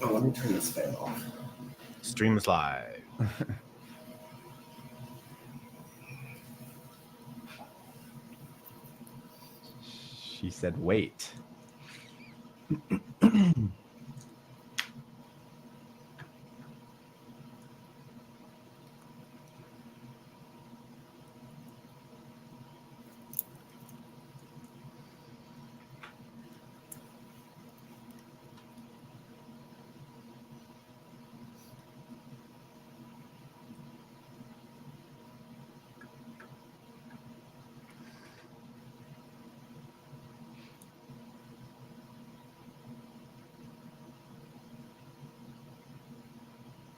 Oh, let me turn this fan off. Stream is live. She said, wait.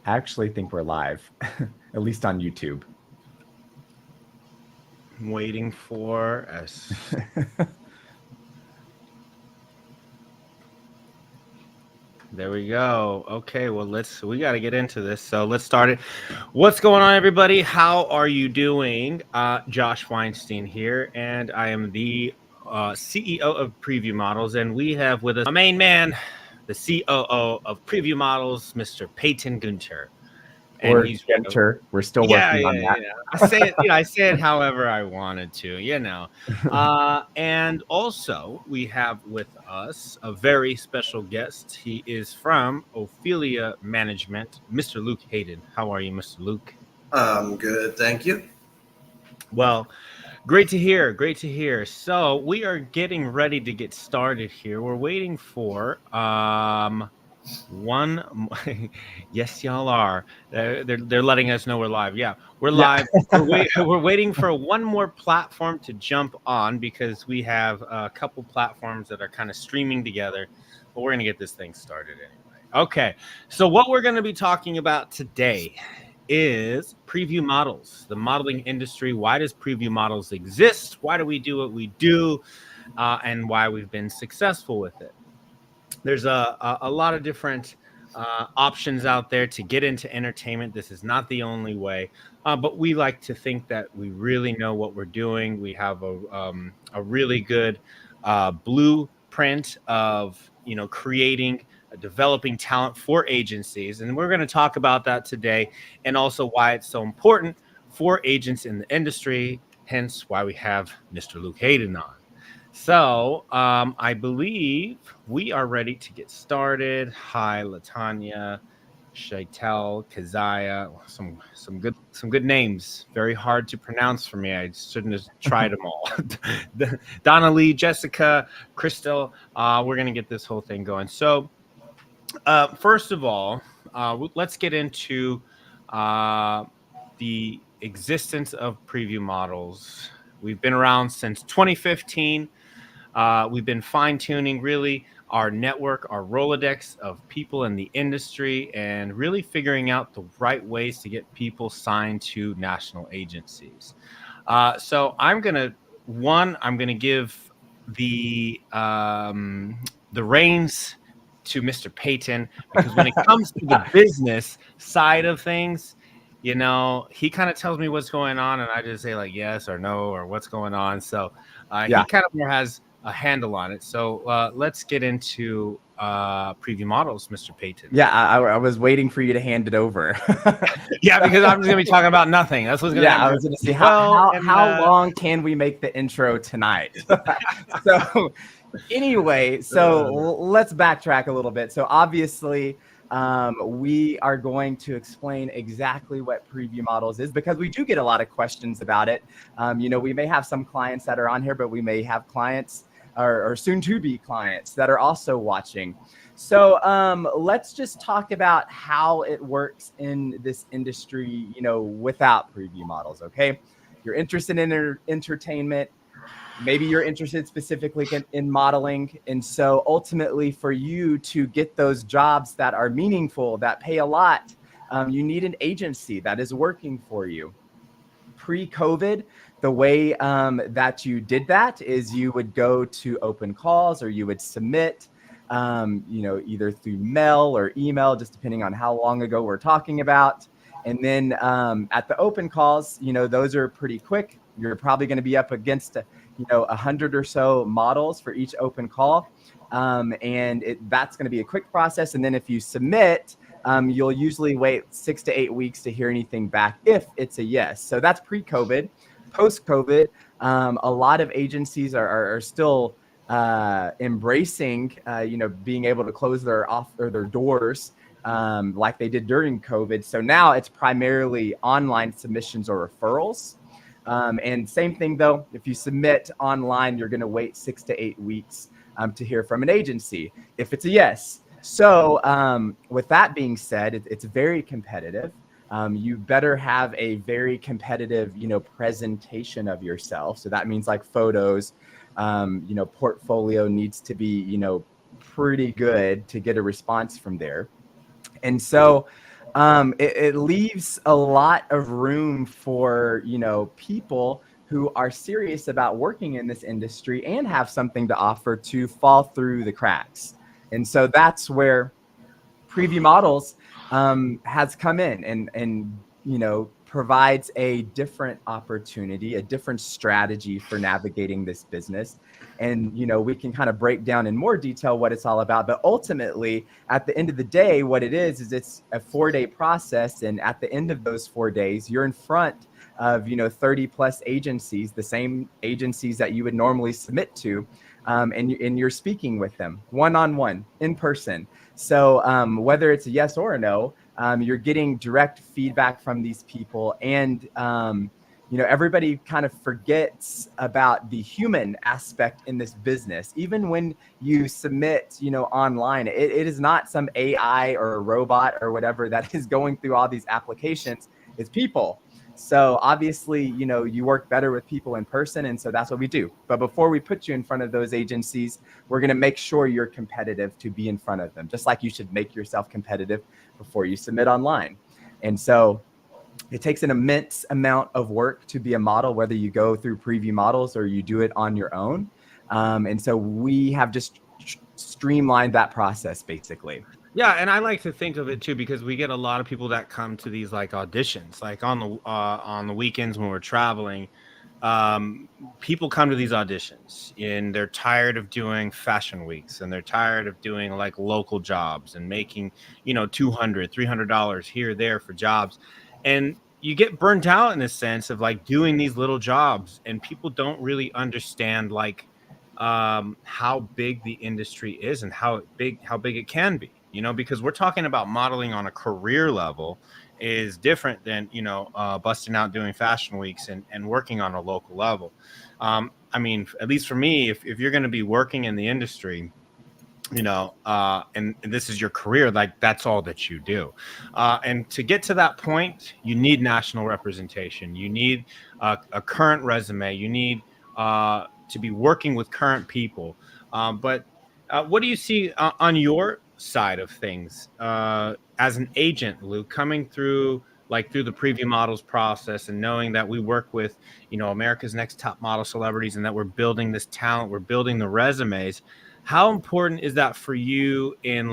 I actually think we're live, at least on YouTube. I'm waiting for us. There we go. Okay, well, we got to get into this. So let's start it. What's going on, everybody? How are you doing? Josh Weinstein here, and I am the CEO of Preview Models, and we have with us my main man, the COO of Preview Models, Mr. Payton Gunter. And he's Gunter. We're still working on that. I say it however I wanted to, and also we have with us a very special guest. He is from Ophelia Management, Mr. Luke Hayden. How are you, Mr. Luke? I'm good, thank you. Well, great to hear. Great to hear. So we are getting ready to get started here. We're waiting for one. Yes, y'all are. They're letting us know we're live. Yeah, we're live. We're waiting for one more platform to jump on because we have a couple platforms that are kind of streaming together, but we're gonna get this thing started anyway. Okay, so what we're gonna be talking about today is Preview Models, the modeling industry. Why does Preview Models exist? Why do we do what we do? And why we've been successful with it. There's a lot of different options out there to get into entertainment. This is not the only way, but we like to think that we really know what we're doing. We have a really good blueprint of creating, developing talent for agencies, and we're going to talk about that today, and also why it's so important for agents in the industry. Hence, why we have Mr. Luke Hayden on. So I believe we are ready to get started. Hi, Latanya, Shaitel, Kazaya, some good names. Very hard to pronounce for me. I shouldn't have tried them all. Donna Lee, Jessica, Crystal. We're gonna get this whole thing going. So first of all, let's get into the existence of Preview Models. We've been around since 2015. We've been fine-tuning really our network, our Rolodex of people in the industry, and really figuring out the right ways to get people signed to national agencies. So I'm gonna give the reins to Mr. Payton, because when it comes to the business side of things, he kind of tells me what's going on, and I just say like yes or no or what's going on. So he kind of more has a handle on it. So let's get into Preview Models, Mr. Payton. Yeah, I was waiting for you to hand it over. Yeah, because I'm just gonna be talking about nothing. That's what's gonna happen. I was gonna see how long can we make the intro tonight. So anyway, let's backtrack a little bit. So obviously we are going to explain exactly what Preview Models is, because we do get a lot of questions about it. We may have some clients that are on here, but we may have clients or soon to be clients that are also watching. So let's just talk about how it works in this industry, without Preview Models. Okay, you're interested in entertainment. Maybe you're interested specifically in modeling. And so ultimately, for you to get those jobs that are meaningful, that pay a lot, you need an agency that is working for you. Pre-COVID, the way that you did that is you would go to open calls, or you would submit, either through mail or email, just depending on how long ago we're talking about. And then at the open calls, those are pretty quick. You're probably going to be up against 100 or so models for each open call. And that's going to be a quick process. And then if you submit, you'll usually wait 6 to 8 weeks to hear anything back if it's a yes. So that's pre-COVID. Post-COVID, a lot of agencies are still embracing, being able to close their doors like they did during COVID. So now it's primarily online submissions or referrals. And same thing though, if you submit online, you're going to wait 6 to 8 weeks to hear from an agency if it's a yes. So with that being said, it's very competitive. You better have a very competitive, presentation of yourself. So that means like photos, portfolio needs to be, pretty good to get a response from there. And so it leaves a lot of room for, people who are serious about working in this industry and have something to offer to fall through the cracks. And so that's where Preview Models has come in and provides a different opportunity, a different strategy for navigating this business. And we can kind of break down in more detail what it's all about. But ultimately, at the end of the day, what it is it's a 4-day process. And at the end of those 4 days, you're in front of 30 plus agencies, the same agencies that you would normally submit to, and you're speaking with them one-on-one in person. So whether it's a yes or a no, you're getting direct feedback from these people. And, everybody kind of forgets about the human aspect in this business. Even when you submit, online, it is not some AI or a robot or whatever that is going through all these applications. It's people. So obviously, you work better with people in person. And so that's what we do. But before we put you in front of those agencies, we're going to make sure you're competitive to be in front of them, just like you should make yourself competitive before you submit online. And so it takes an immense amount of work to be a model, whether you go through Preview Models or you do it on your own. And so we have just streamlined that process basically. Yeah, and I like to think of it too because we get a lot of people that come to these like auditions, like on the weekends when we're traveling. People come to these auditions and they're tired of doing fashion weeks and they're tired of doing like local jobs and making $200, $300 here there for jobs, and you get burnt out in a sense of like doing these little jobs, and people don't really understand like how big the industry is and how big it can be. Because we're talking about modeling on a career level is different than, busting out doing fashion weeks and working on a local level. I mean, at least for me, if you're going to be working in the industry, and this is your career, like that's all that you do. And to get to that point, you need national representation. You need a current resume. You need to be working with current people. But what do you see on your side of things as an agent, Luke, coming through the Preview Models process and knowing that we work with America's Next Top Model celebrities and that we're building this talent, we're building the resumes? How important is that for you in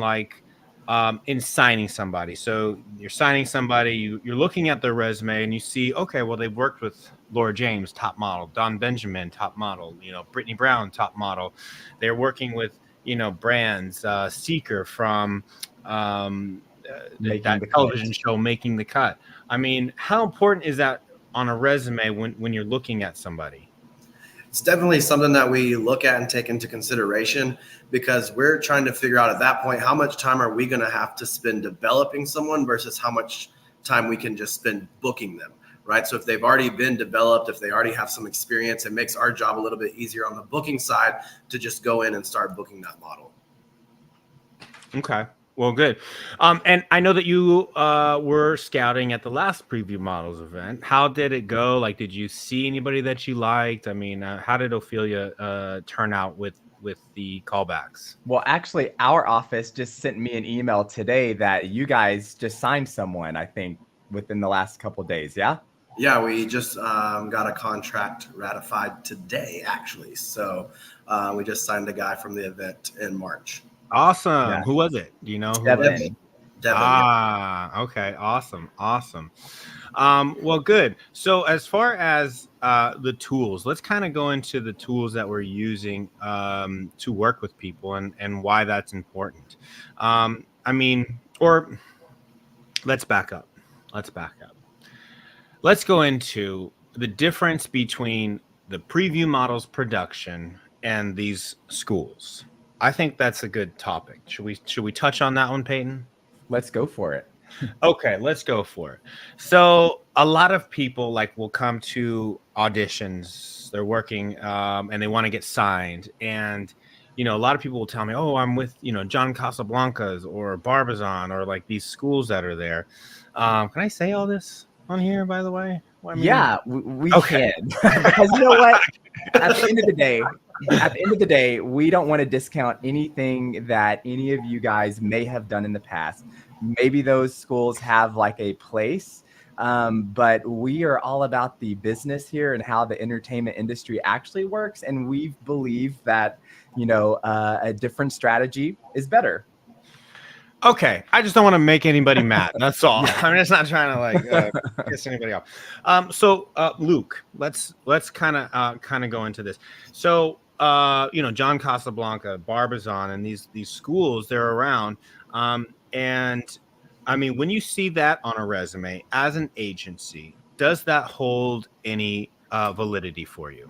in signing somebody? So you're signing somebody, you're looking at their resume and you see, okay, well, they've worked with Laura James, top model, Don Benjamin, top model, Brittany Brown, top model. They're working with brands, Seeker from that television show Making the Cut. I mean, how important is that on a resume when you're looking at somebody? It's definitely something that we look at and take into consideration because we're trying to figure out at that point, how much time are we going to have to spend developing someone versus how much time we can just spend booking them, right? So if they've already been developed, if they already have some experience, it makes our job a little bit easier on the booking side to just go in and start booking that model. Okay. Well, good. And I know that you were scouting at the last Preview Models event. How did it go? Like, did you see anybody that you liked? I mean, how did Ophelia turn out with the callbacks? Well, actually, our office just sent me an email today that you guys just signed someone, I think, within the last couple of days. Yeah? Yeah, we just got a contract ratified today, actually. So we just signed a guy from the event in March. Awesome. Yeah. Who was it? Do you know who Devin. was it? Definitely. Okay. Awesome. Well, good. So as far as the tools, let's kind of go into the tools that we're using to work with people and why that's important. Or let's back up. Let's go into the difference between the preview models production and these schools. I think that's a good topic. Should we touch on that one, Peyton? Let's go for it. Okay, let's go for it. So a lot of people will come to auditions. They're working and they want to get signed. And a lot of people will tell me, "Oh, I'm with John Casablancas or Barbizon or these schools that are there." Can I say all this on here, by the way? Yeah, we can. Because you know what? At the end of the day, we don't want to discount anything that any of you guys may have done in the past. Maybe those schools have a place, but we are all about the business here and how the entertainment industry actually works. And we believe that, a different strategy is better. Okay, I just don't want to make anybody mad. That's all. Yeah. I'm just not trying to piss anybody off. So Luke, let's kind of go into this. So John Casablanca, Barbizon, and these schools, they're around. And I mean, when you see that on a resume as an agency, does that hold any validity for you?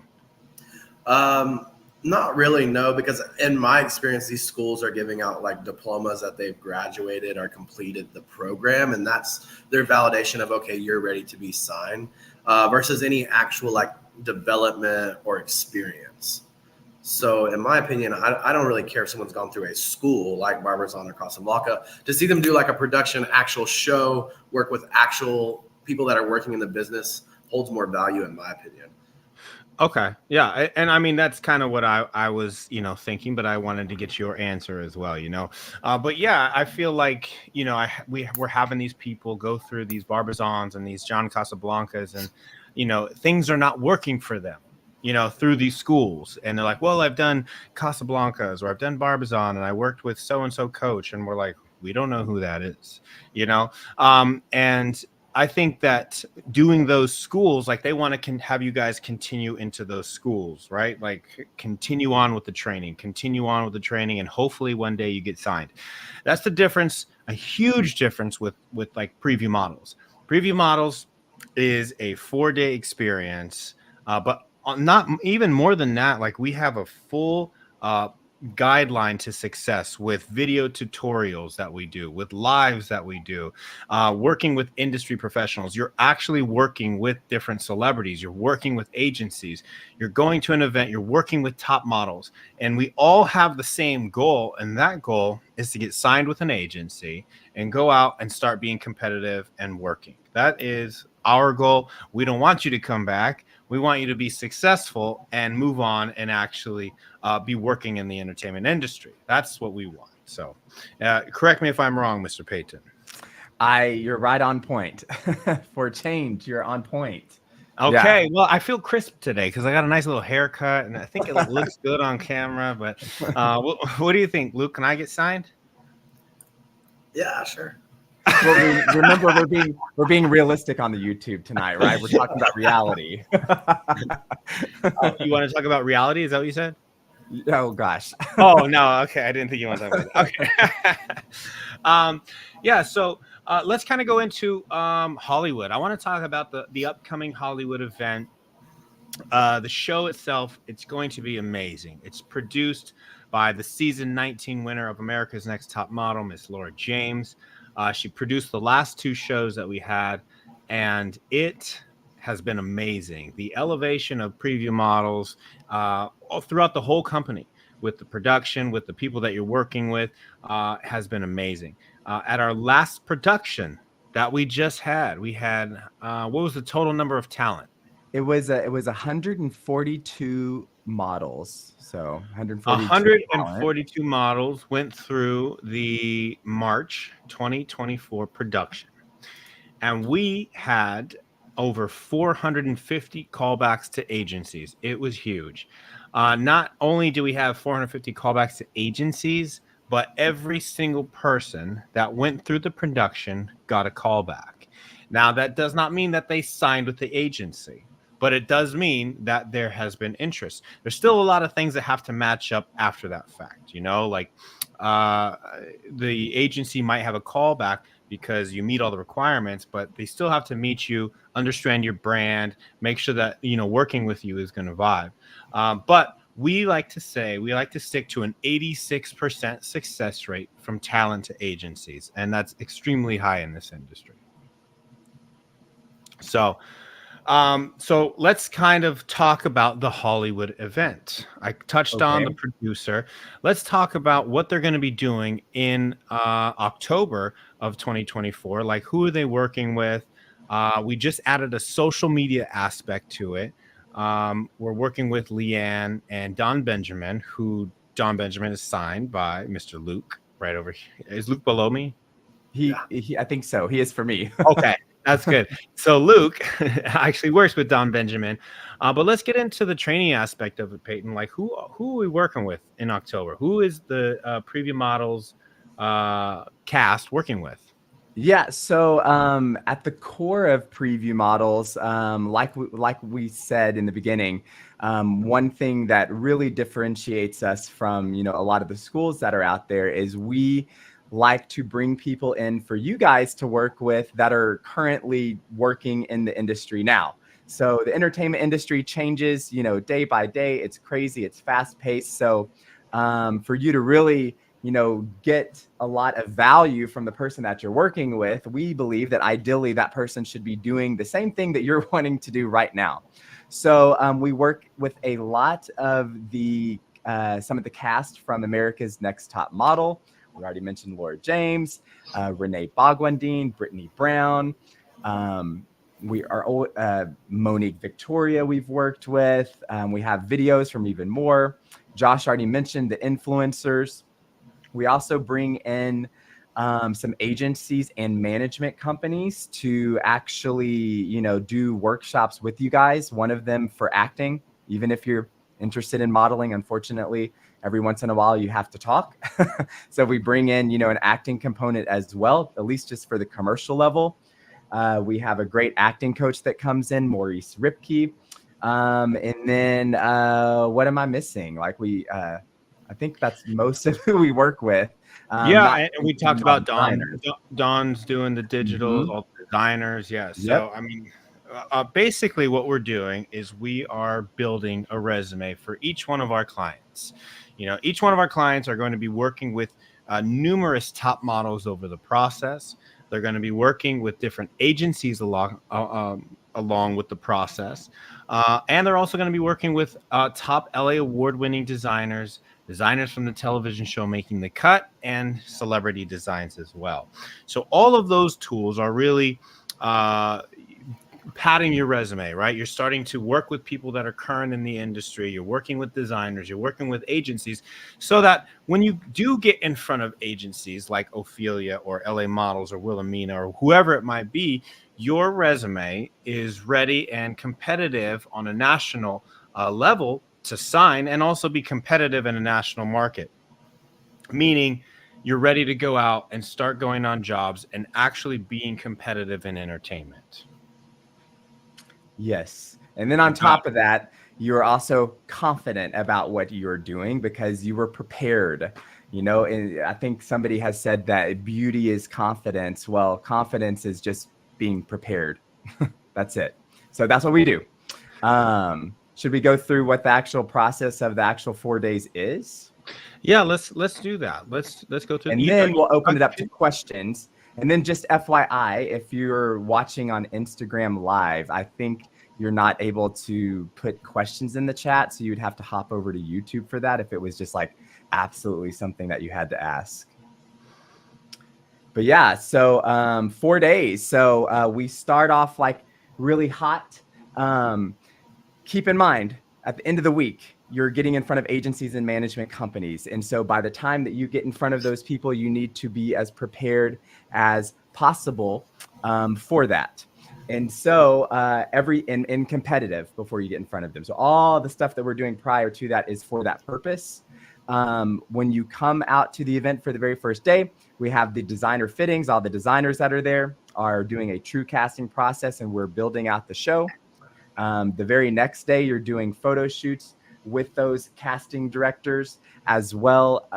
Not really, no, because in my experience, these schools are giving out diplomas that they've graduated or completed the program, and that's their validation of, okay, you're ready to be signed, versus any actual development or experience. So in my opinion, I don't really care if someone's gone through a school like Barbizon or Casablanca. To see them do a production, actual show, work with actual people that are working in the business holds more value in my opinion. Okay. Yeah. And I mean, that's kind of what I was, thinking, but I wanted to get your answer as well, but yeah, I feel we're having these people go through these Barbizons and these John Casablancas and, things are not working for them, through these schools. And they're like, well, I've done Casablancas or I've done Barbizon and I worked with so-and-so coach. And we're like, we don't know who that is, and I think that doing those schools, they want to have you guys continue into those schools, right? Continue on with the training, and hopefully one day you get signed. That's the difference, a huge difference with preview models. Preview models is a 4-day experience, but not even more than that. We have a full guideline to success with video tutorials that we do, with lives that we do, working with industry professionals. You're actually working with different celebrities. You're working with agencies. You're going to an event. You're working with top models. And we all have the same goal. And that goal is to get signed with an agency and go out and start being competitive and working. That is our goal. We don't want you to come back. We want you to be successful and move on and actually be working in the entertainment industry. That's what we want. So correct me if I'm wrong, Mr. Payton. You're right on point. For change, you're on point. Okay. Yeah. Well, I feel crisp today because I got a nice little haircut and I think it looks good on camera. But what do you think, Luke? Can I get signed? Yeah, sure. Well, remember, we're being realistic on the YouTube tonight, right? We're talking about reality. You want to talk about reality? Is that what you said? Oh gosh. Oh no. Okay, I didn't think you wanted to talk about that. Okay. Yeah. So let's kind of go into Hollywood. I want to talk about the upcoming Hollywood event. The show itself, it's going to be amazing. It's produced by the season 19 winner of America's Next Top Model, Miss Laura James. She produced the last 2 shows that we had, and it has been amazing. The elevation of preview models throughout the whole company, with the production, with the people that you're working with, has been amazing. At our last production that we just had, we had what was the total number of talent? It was 142 models. So 142 models went through the March 2024 production. And we had over 450 callbacks to agencies. It was huge. Not only do we have 450 callbacks to agencies, but every single person that went through the production got a callback. Now, that does not mean that they signed with the agency, but it does mean that there has been interest. There's still a lot of things that have to match up after that fact, like the agency might have a callback because you meet all the requirements, but they still have to meet you, understand your brand, make sure that, working with you is going to vibe. But we like to stick to an 86% success rate from talent to agencies. And that's extremely high in this industry. So let's kind of talk about the Hollywood event. I touched on the producer. Let's talk about what they're going to be doing in October of 2024. Like, who are they working with? We just added a social media aspect to it. We're working with Leanne and Don Benjamin, who Don Benjamin is signed by Mr. Luke right over here. Is Luke below me? He I think so. He is for me. Okay. That's good. So Luke actually works with Don Benjamin, but let's get into the training aspect of it, Payton. Like, who are we working with in October? Who is the Preview Models cast working with? Yeah, so at the core of Preview Models, like we said in the beginning, one thing that really differentiates us from a lot of the schools that are out there is we like to bring people in for you guys to work with that are currently working in the industry now. So the entertainment industry changes, day by day. It's crazy. It's fast paced. So for you to really, get a lot of value from the person that you're working with, we believe that ideally that person should be doing the same thing that you're wanting to do right now. So we work with a lot of some of the cast from America's Next Top Model. We already mentioned Laura James, Renee Bogwandine, Brittany Brown. We are Monique Victoria we've worked with. We have videos from even more. Josh already mentioned the influencers. We also bring in some agencies and management companies to actually, do workshops with you guys. One of them for acting, even if you're interested in modeling, unfortunately, every once in a while you have to talk. So we bring in, an acting component as well, at least just for the commercial level. We have a great acting coach that comes in, Maurice Ripke. And then what am I missing? Like I think that's most of who we work with. And we talked about Don. Don's doing the digitals, all the designers. Yeah. So, I mean, basically what we're doing is we are building a resume for each one of our clients. Each one of our clients are going to be working with numerous top models over the process. They're going to be working with different agencies along with the process. And they're also going to be working with top LA award-winning designers from the television show Making the Cut, and celebrity designs as well. So all of those tools are really padding your resume, right? You're starting to work with people that are current in the industry. You're working with designers. You're working with agencies, so that when you do get in front of agencies like Ophelia or LA Models or Wilhelmina or whoever it might be, your resume is ready and competitive on a national level to sign, and also be competitive in a national market, meaning you're ready to go out and start going on jobs and actually being competitive in entertainment. Yes. And then on top of that, you're also confident about what you're doing because you were prepared. And I think somebody has said that beauty is confidence. Well, confidence is just being prepared. That's it. So that's what we do. Should we go through what the actual process of the actual 4 days is? Yeah, let's do that. Let's go through. And then we'll open it up to questions. And then just FYI, if you're watching on Instagram Live, I think you're not able to put questions in the chat. So you'd have to hop over to YouTube for that if it was just like absolutely something that you had to ask. But yeah, so 4 days. So we start off like really hot. Keep in mind, at the end of the week, you're getting in front of agencies and management companies. And so by the time that you get in front of those people, you need to be as prepared as possible for that. And so and competitive before you get in front of them. So all the stuff that we're doing prior to that is for that purpose. When you come out to the event for the very first day, we have the designer fittings. All the designers that are there are doing a true casting process, and we're building out the show. The very next day, you're doing photo shoots with those casting directors as well.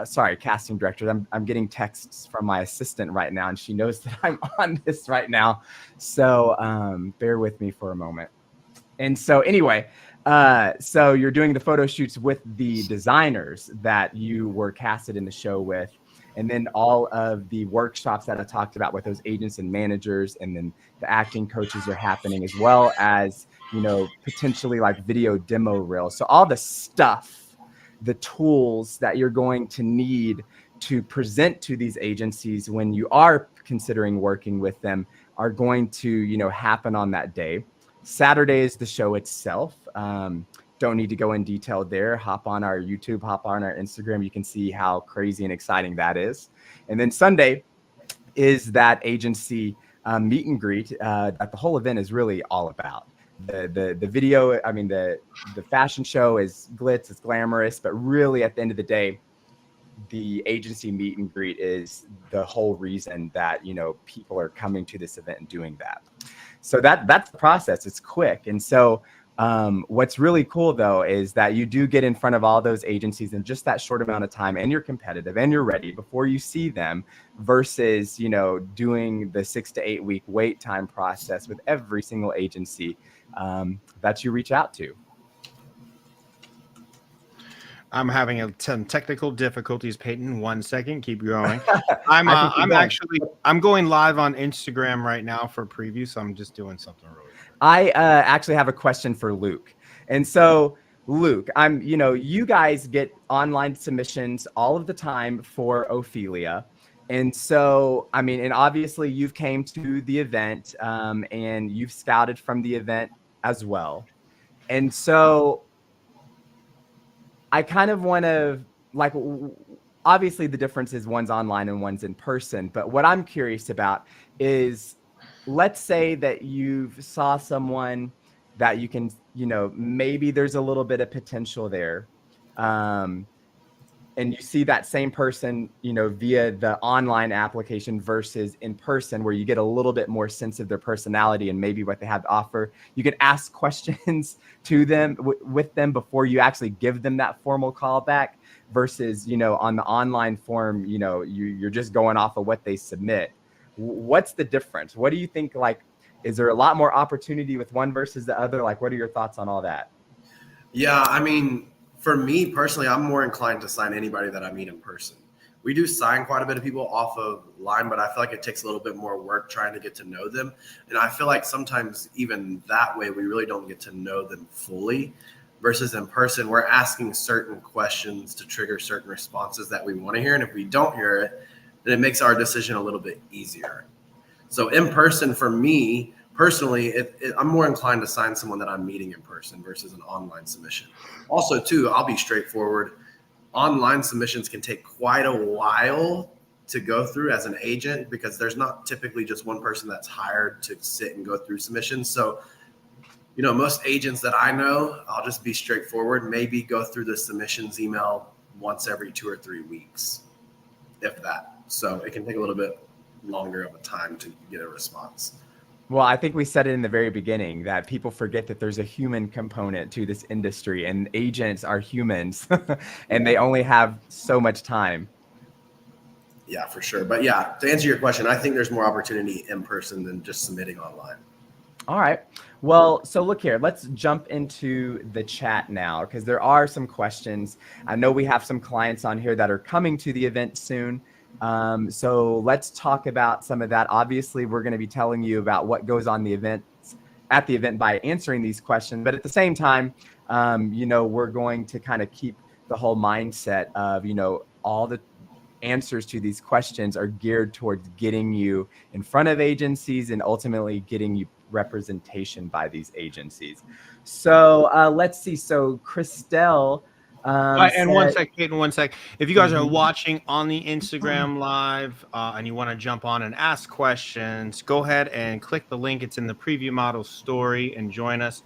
Casting directors. I'm getting texts from my assistant right now, and she knows that I'm on this right now. So bear with me for a moment. And so anyway, so you're doing the photo shoots with the designers that you were casted in the show with. And then all of the workshops that I talked about with those agents and managers, and then the acting coaches are happening, as well as, potentially like video demo reels. So all the stuff, the tools that you're going to need to present to these agencies when you are considering working with them are going to, happen on that day. Saturday is the show itself. Don't need to go in detail there. Hop on our YouTube, hop on our Instagram. You can see how crazy and exciting that is. And then Sunday is that agency meet and greet that the whole event is really all about. The video, the fashion show is glitz, it's glamorous, but really at the end of the day, the agency meet and greet is the whole reason that, people are coming to this event and doing that. So that's the process. It's quick. And so what's really cool, though, is that you do get in front of all those agencies in just that short amount of time, and you're competitive and you're ready before you see them, versus, doing the 6 to 8 week wait time process with every single agency that you reach out to. I'm having some technical difficulties, Payton. 1 second, keep going. I'm going live on Instagram right now for preview, so I'm just doing something really. I actually have a question for Luke. And so, Luke, you guys get online submissions all of the time for Ophelia. And so, and obviously you've came to the event and you've scouted from the event as well. And so I kind of want to, obviously the difference is one's online and one's in person. But what I'm curious about is, let's say that you saw someone that you can, maybe there's a little bit of potential there. And you see that same person, via the online application versus in person, where you get a little bit more sense of their personality and maybe what they have to offer. You can ask questions to them with them before you actually give them that formal call back, versus, on the online form, you're just going off of what they submit. What's the difference? What do you think? Is there a lot more opportunity with one versus the other? What are your thoughts on all that? Yeah, for me personally, I'm more inclined to sign anybody that I meet in person. We do sign quite a bit of people off of line, but I feel like it takes a little bit more work trying to get to know them. And I feel like sometimes even that way, we really don't get to know them fully, versus in person, we're asking certain questions to trigger certain responses that we want to hear. And if we don't hear it, then it makes our decision a little bit easier. So in person, for me personally, I'm more inclined to sign someone that I'm meeting in person versus an online submission. Also, too, I'll be straightforward. Online submissions can take quite a while to go through as an agent, because there's not typically just one person that's hired to sit and go through submissions. So, most agents that I know, I'll just be straightforward, maybe go through the submissions email once every 2 or 3 weeks, if that. So it can take a little bit longer of a time to get a response. Well, I think we said it in the very beginning that people forget that there's a human component to this industry, and agents are humans and they only have so much time. Yeah, for sure. But yeah, to answer your question, I think there's more opportunity in person than just submitting online. All right. Well, so look here, let's jump into the chat now, because there are some questions. I know we have some clients on here that are coming to the event soon. So let's talk about some of that. Obviously, we're going to be telling you about what goes on at the event by answering these questions. But at the same time, we're going to kind of keep the whole mindset of, all the answers to these questions are geared towards getting you in front of agencies and ultimately getting you representation by these agencies. So let's see. So Christelle. And 1 sec, Payton, 1 sec. If you guys are watching on the Instagram live and you want to jump on and ask questions, go ahead and click the link. It's in the preview model story, and join us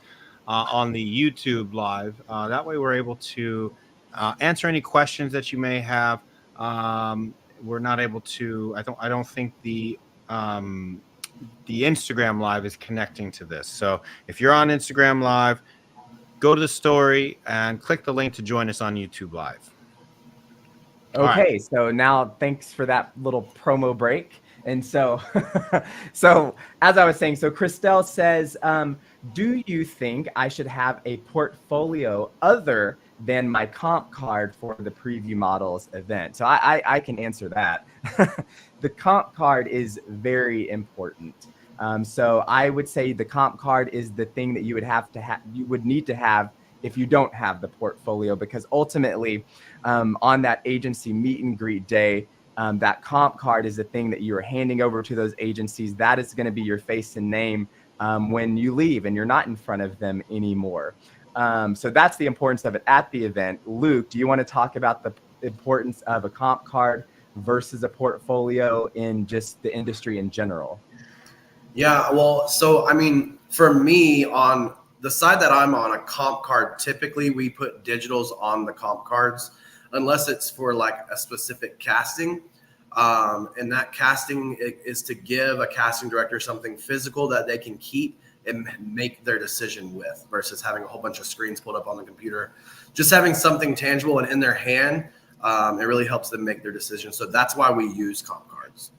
on the YouTube live. That way we're able to answer any questions that you may have. We're not able to. I don't think the Instagram live is connecting to this. So if you're on Instagram live, go to the story and click the link to join us on YouTube live. Okay, so now thanks for that little promo break. And so, so as I was saying, so Christelle says, do you think I should have a portfolio other than my comp card for the preview models event? So I can answer that. The comp card is very important. So I would say the comp card is the thing that you would have to have, you would need to have if you don't have the portfolio, because ultimately on that agency meet and greet day, that comp card is the thing that you're handing over to those agencies. That is going to be your face and name when you leave and you're not in front of them anymore. So that's the importance of it at the event. Luke, do you want to talk about the importance of a comp card versus a portfolio in just the industry in general? Yeah, well, so I mean, for me, on the side that I'm on, a comp card, typically we put digitals on the comp cards unless it's for like a specific casting. And that casting is to give a casting director something physical that they can keep and make their decision with, versus having a whole bunch of screens pulled up on the computer. Just having something tangible and in their hand, it really helps them make their decision. So that's why we use comp cards.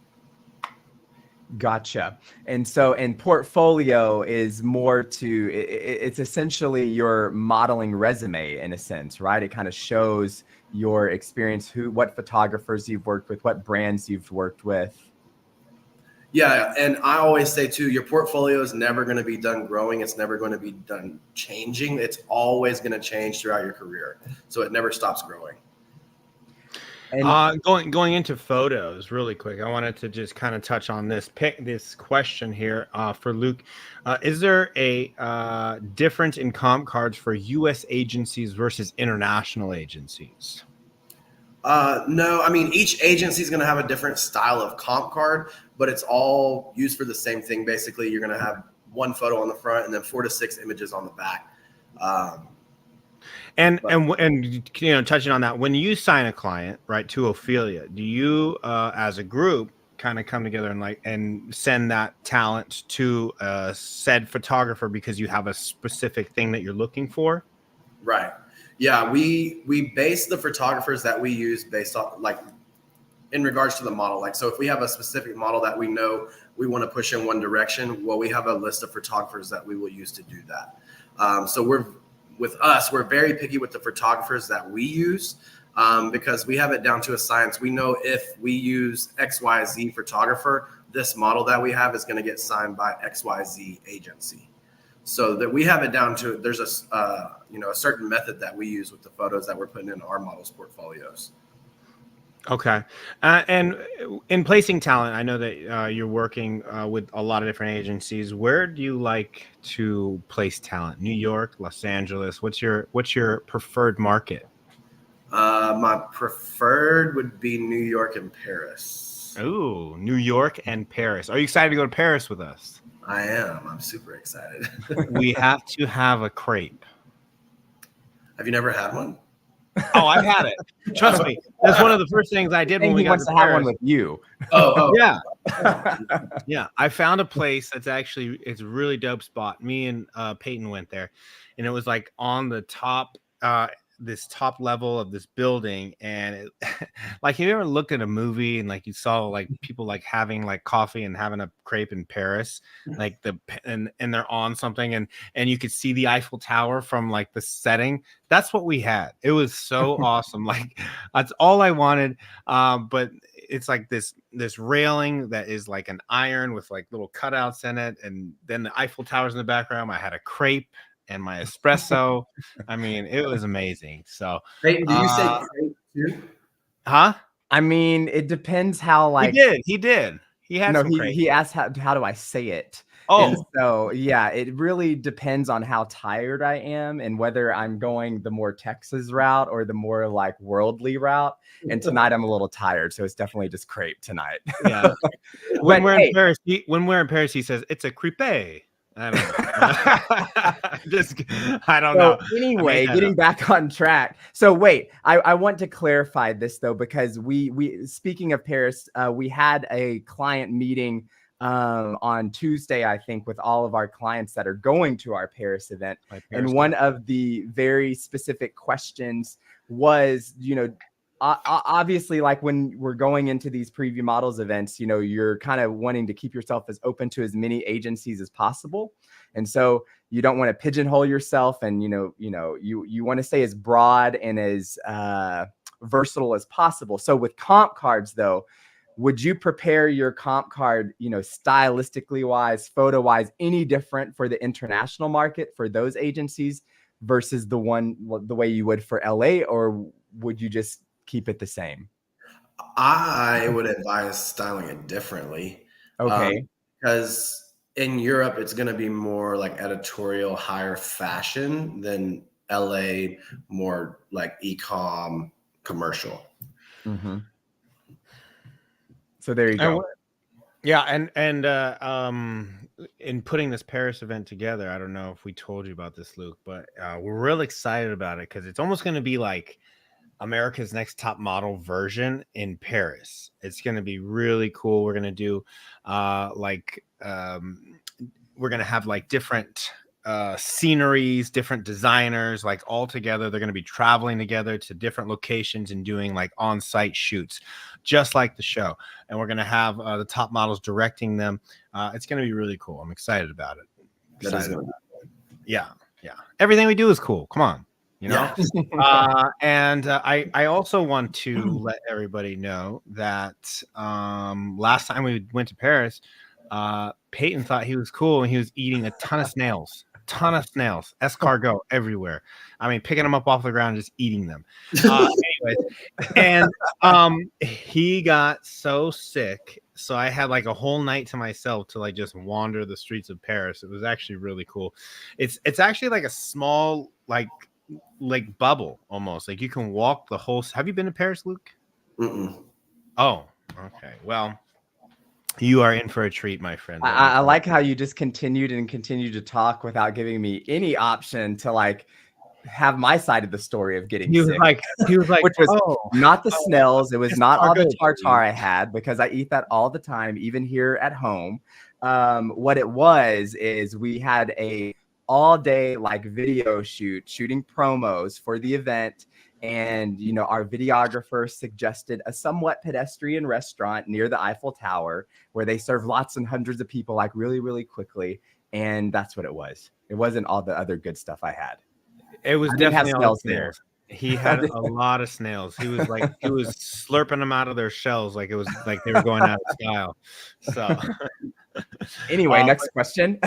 Gotcha. And so, and portfolio is more to, it's essentially your modeling resume in a sense, right? It kind of shows your experience, what photographers you've worked with, what brands you've worked with. Yeah. And I always say too, your portfolio is never going to be done growing. It's never going to be done changing. It's always going to change throughout your career. So it never stops growing. And going into photos really quick, I wanted to just kind of touch on this question here for Luke. Is there a difference in comp cards for U.S. agencies versus international agencies? No, I mean, each agency is going to have a different style of comp card, but it's all used for the same thing. Basically, you're going to have one photo on the front and then 4 to 6 images on the back. And you know, touching on that, when you sign a client, right, to Ophelia, do you as a group kind of come together and send that talent to said photographer because you have a specific thing that you're looking for? Right. Yeah, we base the photographers that we use based on, like, in regards to the model. Like, so if we have a specific model that we know we want to push in one direction, well, we have a list of photographers that we will use to do that. So we're very picky with the photographers that we use because we have it down to a science. We know if we use XYZ photographer, this model that we have is going to get signed by XYZ agency. So that we have it down to, there's a certain method that we use with the photos that we're putting in our models' portfolios. Okay. And in placing talent, I know that you're working with a lot of different agencies. Where do you like to place talent? New York, Los Angeles? What's your preferred market? My preferred would be New York and Paris. Ooh, New York and Paris. Are you excited to go to Paris with us? I am. I'm super excited. We have to have a crepe. Have you never had one? Oh, I've had it. Trust me. That's one of the first things I did when we got to have one with you. Oh. Yeah. Yeah. I found a place that's actually, it's a really dope spot. Me and Payton went there, and it was like on the top, this top level of this building. And it, like, have you ever looked at a movie and like you saw like people like having like coffee and having a crepe in Paris, like and they're on something and you could see the Eiffel Tower from like the setting. That's what we had. It was so awesome. Like, that's all I wanted. But it's like this railing that is like an iron with like little cutouts in it, and then the Eiffel Tower's in the background. I had a crepe and my espresso. I mean, it was amazing. So, Payton, did you say crepe too? Huh? I mean, it depends how, like, he did. He had some crepe. He asked how do I say it? Oh, and so yeah, it really depends on how tired I am and whether I'm going the more Texas route or the more like worldly route. And tonight I'm a little tired, so it's definitely just crepe tonight. Yeah. When we're in Paris, he says it's a crepe. I don't know. I don't So know. anyway, getting back on track. So wait, I want to clarify this though, because we speaking of Paris, we had a client meeting on Tuesday, I think, with all of our clients that are going to our Paris event. And one of the very specific questions was, obviously, like when we're going into these preview models events, you're kind of wanting to keep yourself as open to as many agencies as possible. And so you don't want to pigeonhole yourself, and you want to stay as broad and as versatile as possible. So with comp cards though, would you prepare your comp card, stylistically wise, photo wise, any different for the international market for those agencies versus the way you would for LA, or would you just keep it the same? I would advise styling it differently. Okay. Because in Europe, it's going to be more like editorial, higher fashion than LA, more like e-com, commercial. Mm-hmm. So there you go. Yeah, and in putting this Paris event together, I don't know if we told you about this, Luke, but we're real excited about it because it's almost going to be like America's Next Top Model version in Paris. It's going to be really cool. We're going to do we're going to have like different sceneries, different designers, like all together. They're going to be traveling together to different locations and doing like on-site shoots, just like the show. And we're going to have the top models directing them. It's going to be really cool. I'm excited about it. Yeah. Everything we do is cool. Come on. And I also want to let everybody know that last time we went to Paris, Payton thought he was cool and he was eating a ton of snails. Escargot everywhere. I mean, picking them up off the ground, just eating them. Anyways, and he got so sick, so I had like a whole night to myself to like just wander the streets of Paris. It was actually really cool. It's actually like a small like bubble almost. Like you can walk the whole. Have you been to Paris, Luke? Mm-mm. Oh, okay. Well, you are in for a treat, my friend. I like how you just continued to talk without giving me any option to like have my side of the story of getting sick. He was like, which was not the snails. It was not all the tartar I had, because I eat that all the time, even here at home. What it was is we had a all day like video shooting promos for the event. And, our videographer suggested a somewhat pedestrian restaurant near the Eiffel Tower where they serve lots and hundreds of people like really, really quickly. And that's what it was. It wasn't all the other good stuff I had. It was definitely all snails. He had a lot of snails. He was slurping them out of their shells like it was like they were going out of style. So anyway, next question.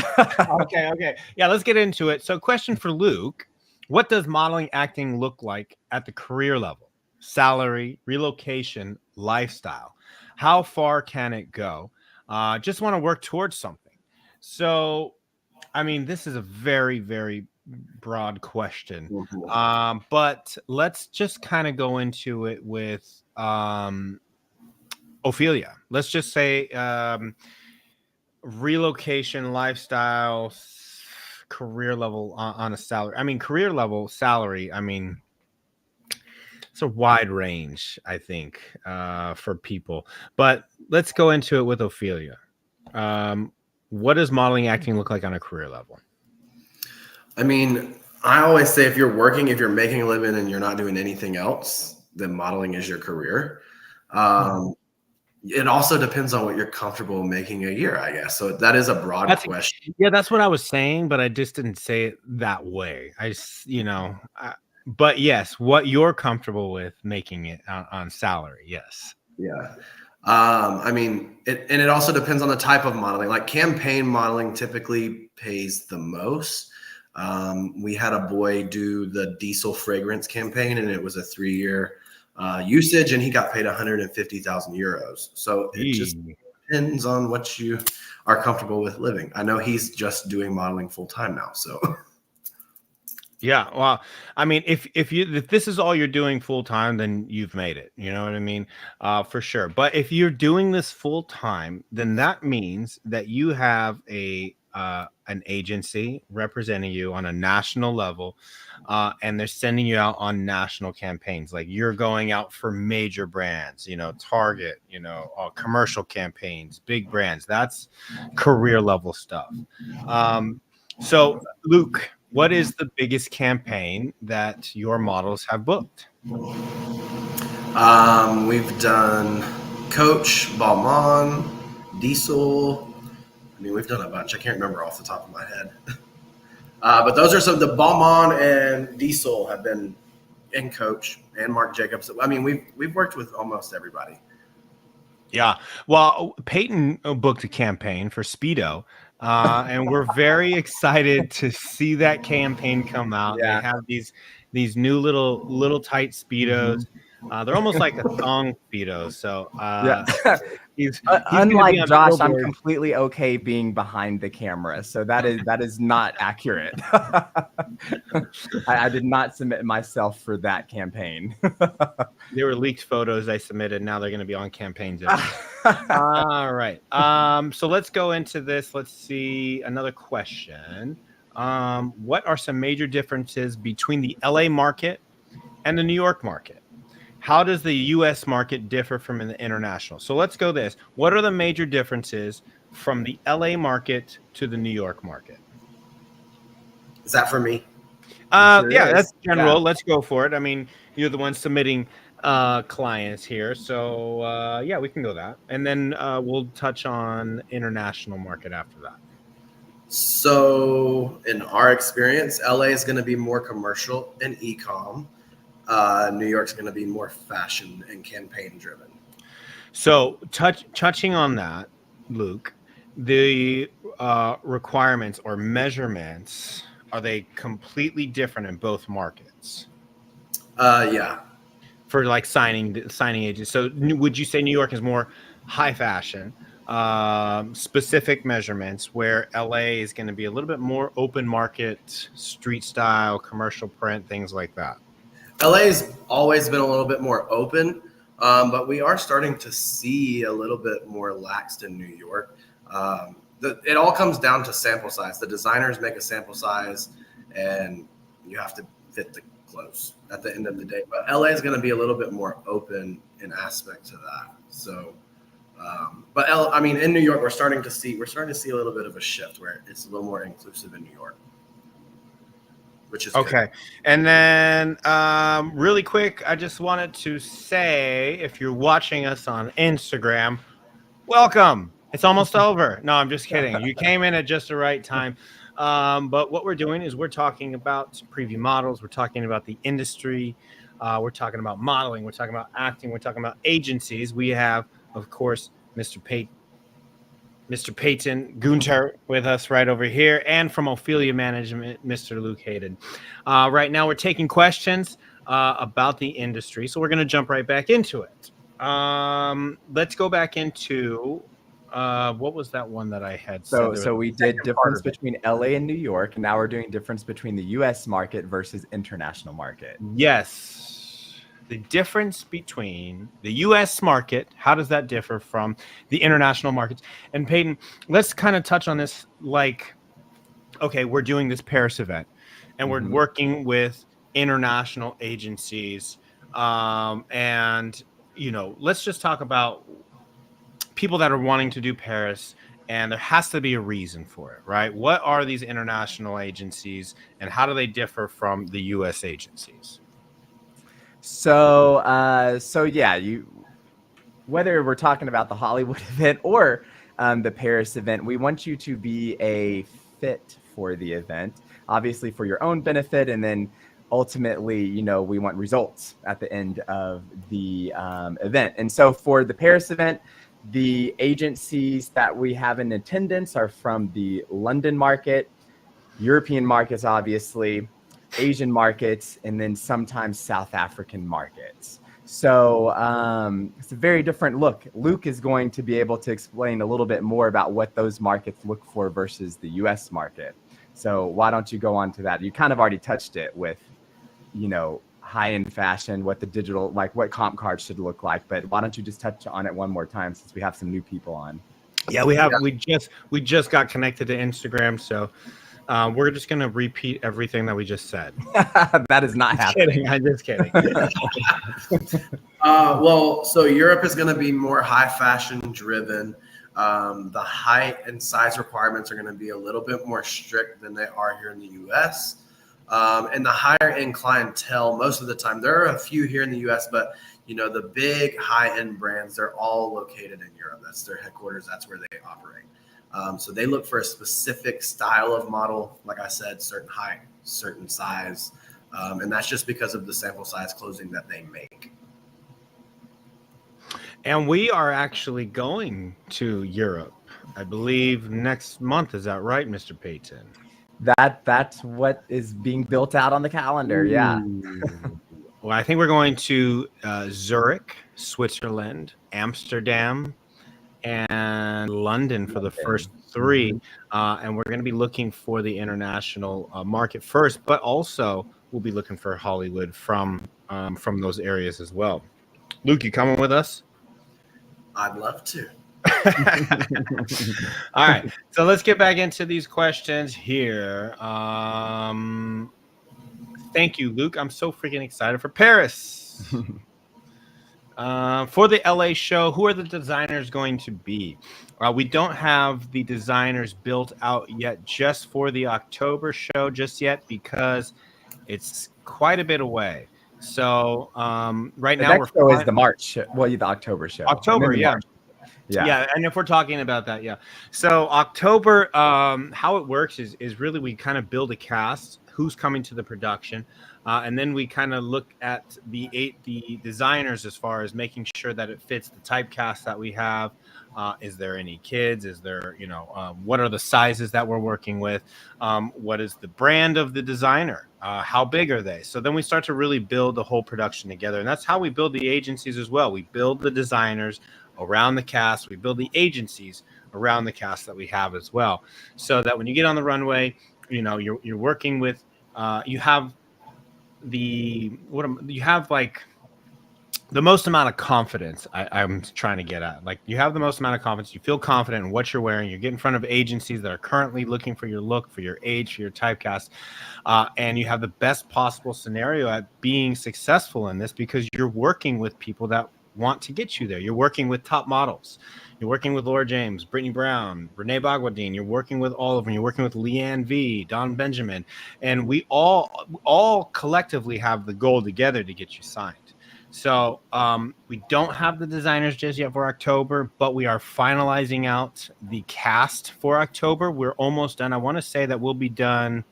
Okay. Yeah, let's get into it. So question for Luke. What does modeling acting look like at the career level? Salary, relocation, lifestyle. How far can it go? Just want to work towards something. So, I mean, this is a very, very broad question. But let's just kind of go into it with Ophelia. Let's just say relocation, lifestyle, career level on a salary. I mean, career level salary. I mean, it's a wide range, I think, for people. But let's go into it with Ophelia. What does modeling acting look like on a career level? I mean, I always say if you're making a living and you're not doing anything else, then modeling is your career. It also depends on what you're comfortable making a year, I guess. So that is a broad question. Yeah, that's what I was saying, but I just didn't say it that way. But yes, what you're comfortable with making it on salary. Yes. Yeah. I mean, it also depends on the type of modeling. Like campaign modeling typically pays the most. We had a boy do the diesel fragrance campaign, and it was a 3-year usage, and he got paid 150,000 euros. So it just depends on what you are comfortable with living. I know he's just doing modeling full time now. So Yeah, well, I mean, if this is all you're doing full time, then you've made it. You know what I mean? For sure. But if you're doing this full time, then that means that you have an agency representing you on a national level, and they're sending you out on national campaigns. Like you're going out for major brands, Target, commercial campaigns, big brands. That's career level stuff. So, Luke, what is the biggest campaign that your models have booked? We've done Coach, Balmain, Diesel. I mean, we've done a bunch. I can't remember off the top of my head. But those are some. The Balmain and Diesel have been in Coach, and Marc Jacobs. I mean, we've worked with almost everybody. Yeah. Well, Payton booked a campaign for Speedo, and we're very excited to see that campaign come out. Yeah. They have these new little tight Speedos. They're almost like a thong Speedo. So he's unlike be Josh, I'm completely okay being behind the camera. So that is not accurate. I did not submit myself for that campaign. They were leaked photos I submitted. Now they're going to be on campaigns. All right. So let's go into this. Let's see another question. What are some major differences between the LA market and the New York market? How does the U.S. market differ from the international? So let's go this. What are the major differences from the LA market to the New York market? Is that for me? Yeah, that's general. Yeah. Let's go for it. I mean, you're the one submitting clients here. So, yeah, we can go that. And then we'll touch on international market after that. So in our experience, LA is going to be more commercial and e-com. New York's going to be more fashion and campaign driven. So touching on that, Luke, the requirements or measurements, are they completely different in both markets? Yeah. For like signing agents. So would you say New York is more high fashion, specific measurements, where LA is going to be a little bit more open market, street style, commercial print, things like that? LA's always been a little bit more open, but we are starting to see a little bit more laxed in New York. It all comes down to sample size. The designers make a sample size, and you have to fit the clothes at the end of the day. But LA is going to be a little bit more open in aspect to that. So, but I mean, in New York, we're starting to see a little bit of a shift where it's a little more inclusive in New York. Which is okay. Good. And then really quick, I just wanted to say, if you're watching us on Instagram, welcome. It's almost over. No, I'm just kidding. You came in at just the right time. But what we're doing is we're talking about preview models. We're talking about the industry. We're talking about modeling. We're talking about acting. We're talking about agencies. We have, of course, Mr. Payton Gunter with us right over here, and from Ophelia Management, Mr. Luke Hayden. Right now, we're taking questions about the industry, so we're going to jump right back into it. Let's go back into what was that one that I had said? So we did difference between LA and New York, and now we're doing difference between the U.S. market versus international market. Yes. The difference between the U.S. market, how does that differ from the international markets? And Payton, let's kind of touch on this. Like, okay, we're doing this Paris event, and we're working with international agencies, and let's just talk about people that are wanting to do Paris, and there has to be a reason for it, right? What are these international agencies, and how do they differ from the U.S. agencies? So yeah, whether we're talking about the Hollywood event or the Paris event, we want you to be a fit for the event, obviously for your own benefit, and then ultimately, we want results at the end of the event. And so for the Paris event, the agencies that we have in attendance are from the London market, European markets, obviously, Asian markets, and then sometimes South African markets. So it's a very different look. Luke is going to be able to explain a little bit more about what those markets look for versus the US market. So why don't you go on to that? You kind of already touched it with, high-end fashion, what the digital, like what comp cards should look like. But why don't you just touch on it one more time since we have some new people on? Yeah, we just got connected to Instagram, so we're just gonna repeat everything that we just said. That is not happening. I'm just kidding. Well, so Europe is going to be more high fashion driven. The height and size requirements are going to be a little bit more strict than they are here in the U.S. And the higher end clientele, most of the time, there are a few here in the U.S., but the big high end brands, they're all located in Europe. That's their headquarters. That's where they operate. So they look for a specific style of model. Like I said, certain height, certain size. And that's just because of the sample size clothing that they make. And we are actually going to Europe, I believe, next month. Is that right, Mr. Payton? That's what is being built out on the calendar. Yeah. Well, I think we're going to Zurich, Switzerland, Amsterdam, and London for the first three. And we're going to be looking for the international market first, but also we'll be looking for Hollywood from those areas as well. Luke, you coming with us? I'd love to. All right, so let's get back into these questions here. Thank you, Luke. I'm so freaking excited for Paris. For the LA show, who are the designers going to be? We don't have the designers built out yet just for the October show just yet because it's quite a bit away. So right now we're show is the March, the October show. October, yeah. Yeah, and if we're talking about that, yeah. So October, how it works is really we kind of build a cast, who's coming to the production, and then we kind of look at the designers as far as making sure that it fits the typecast that we have. Is there any kids? Is there, what are the sizes that we're working with? What is the brand of the designer? How big are they? So then we start to really build the whole production together. And that's how we build the agencies as well. We build the designers around the cast. We build the agencies around the cast that we have as well. So that when you get on the runway, you're working with, you have the most amount of confidence I'm trying to get at. Like you have the most amount of confidence. You feel confident in what you're wearing. You get in front of agencies that are currently looking for your look, for your age, for your typecast. And you have the best possible scenario at being successful in this because you're working with people that want to get you there. You're working with top models. You're working with Laura James, Brittany Brown, Renee Bagwadine. You're working with all of them. You're working with Leanne V, Don Benjamin. And we all collectively have the goal together to get you signed. So we don't have the designers just yet for October, but we are finalizing out the cast for October. We're almost done. I want to say that we'll be done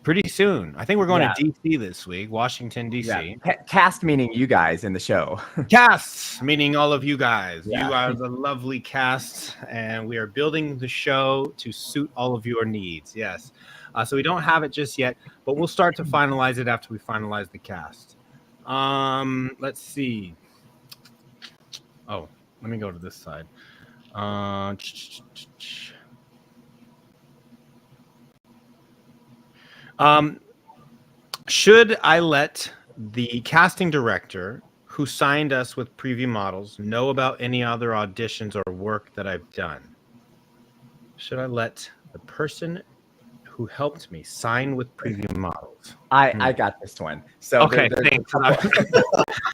pretty soon. I think we're going to DC this week, Washington, DC. Yeah. Cast meaning you guys in the show. Cast meaning all of you guys. Yeah. You are the lovely cast, and we are building the show to suit all of your needs. Yes. So we don't have it just yet, but we'll start to finalize it after we finalize the cast. Let's see. Oh, let me go to this side. Should I let the casting director who signed us with preview models know about any other auditions or work that I've done? Should I let the person who helped me sign with preview models? I got this one. So okay, thanks.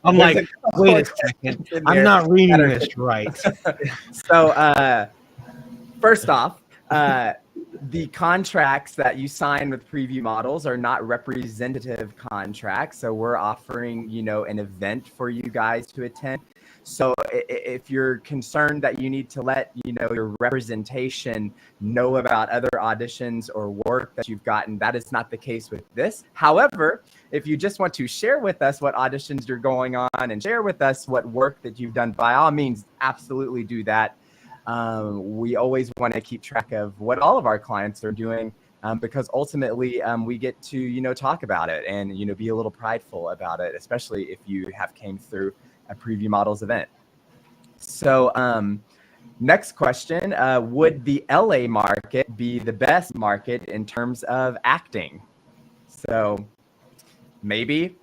I'm like, wait a second. I'm not reading this right. So first off, the contracts that you sign with preview models are not representative contracts. So we're offering, an event for you guys to attend. So if you're concerned that you need to let, your representation know about other auditions or work that you've gotten, that is not the case with this. However, if you just want to share with us what auditions you're going on and share with us what work that you've done, by all means, absolutely do that. We always want to keep track of what all of our clients are doing because ultimately we get to, talk about it and, be a little prideful about it, especially if you have came through a preview models event. So Next question. Would the LA market be the best market in terms of acting? So maybe.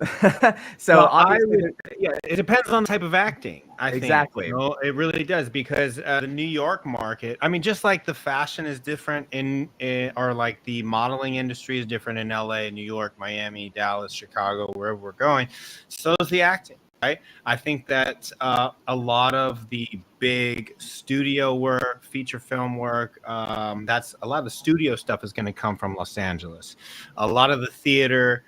So Well, obviously, yeah, it depends on the type of acting. I think, exactly. it really does, because the New York market. I mean, just like the fashion is different or like the modeling industry is different in LA, New York, Miami, Dallas, Chicago, wherever we're going. So is the acting, right? I think that a lot of the big studio work, feature film work, that's a lot of the studio stuff is going to come from Los Angeles. A lot of the theater,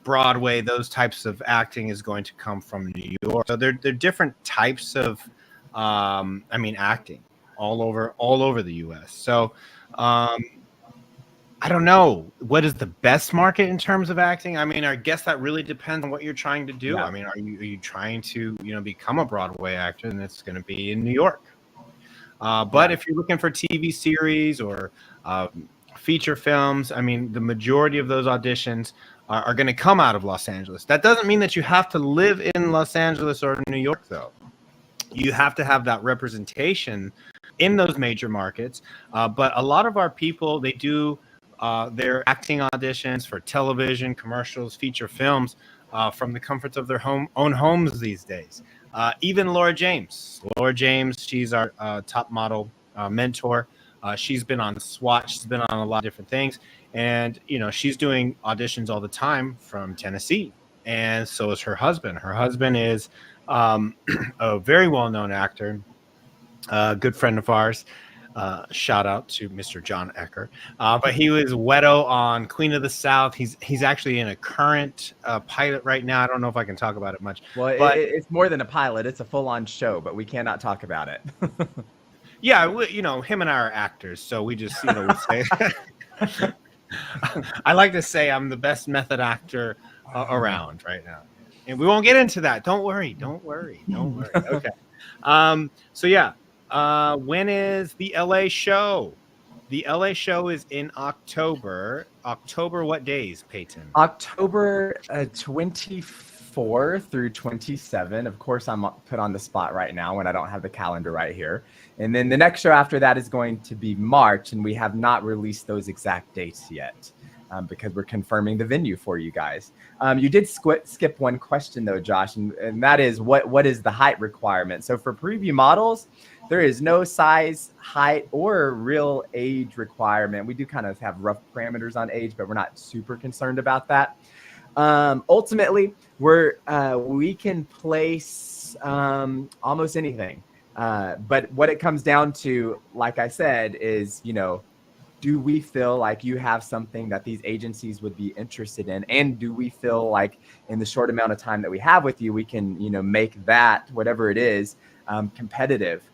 Broadway, those types of acting is going to come from New York. So they're different types of, acting all over the U.S. So I don't know what is the best market in terms of acting. I mean, I guess that really depends on what you're trying to do. Yeah. I mean, are you trying to become a Broadway actor? And it's going to be in New York. But if you're looking for TV series or feature films, I mean, the majority of those auditions are going to come out of Los Angeles. That doesn't mean that you have to live in Los Angeles or New York, though. You have to have that representation in those major markets. But a lot of our people, they do their acting auditions for television, commercials, feature films from the comforts of their own homes these days. Even Laura James, she's our top model mentor. She's been on SWAT. She's been on a lot of different things. And, she's doing auditions all the time from Tennessee. And so is her husband. Her husband is a very well-known actor, a good friend of ours. Shout out to Mr. John Ecker. But he was Wedo on Queen of the South. He's actually in a current pilot right now. I don't know if I can talk about it much. Well, but it's more than a pilot. It's a full-on show, but we cannot talk about it. Yeah, him and I are actors, so we just, we say. I like to say I'm the best method actor around right now, and we won't get into that. Don't worry. Okay. So yeah, when is the LA show? The LA show is in October. October, what days, Payton? October 24 through 27. Of course, I'm put on the spot right now when I don't have the calendar right here. And then the next show after that is going to be March, and we have not released those exact dates yet because we're confirming the venue for you guys. You did skip one question though, Josh, and that is what is the height requirement? So for preview models, there is no size, height, or real age requirement. We do kind of have rough parameters on age, but we're not super concerned about that. Ultimately, we can place almost anything. But what it comes down to, like I said, is, do we feel like you have something that these agencies would be interested in? And do we feel like in the short amount of time that we have with you, we can, make that, whatever it is, competitive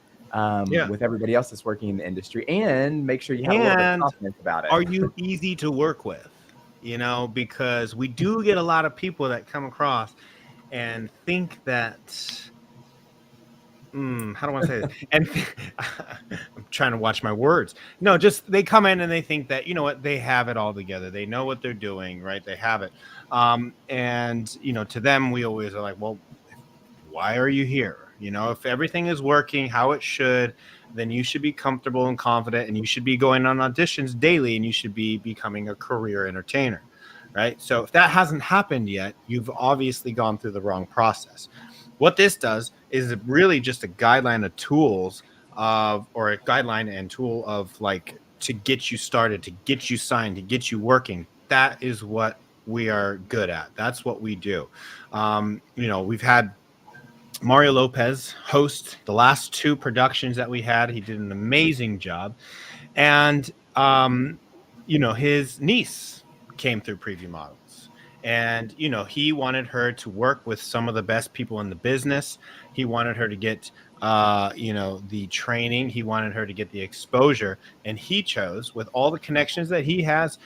with everybody else that's working in the industry, and make sure you have a little bit of confidence about it. Are you easy to work with? Because we do get a lot of people that come across and think that, how do I want to say this? And I'm trying to watch my words. No, just they come in and they think that, they have it all together. They know what they're doing, right? They have it. And, to them, we always are like, well, why are you here? If everything is working how it should, then you should be comfortable and confident, and you should be going on auditions daily, and you should be becoming a career entertainer, right? So if that hasn't happened yet, you've obviously gone through the wrong process. What this does is really just a guideline of tools or a guideline and tool of like to get you started, to get you signed, to get you working. That is what we are good at. That's what we do. We've had Mario Lopez host the last two productions that we had. He did an amazing job. And, his niece came through Preview Models. And, he wanted her to work with some of the best people in the business. He wanted her to get, the training. He wanted her to get the exposure. And he chose, with all the connections that he has,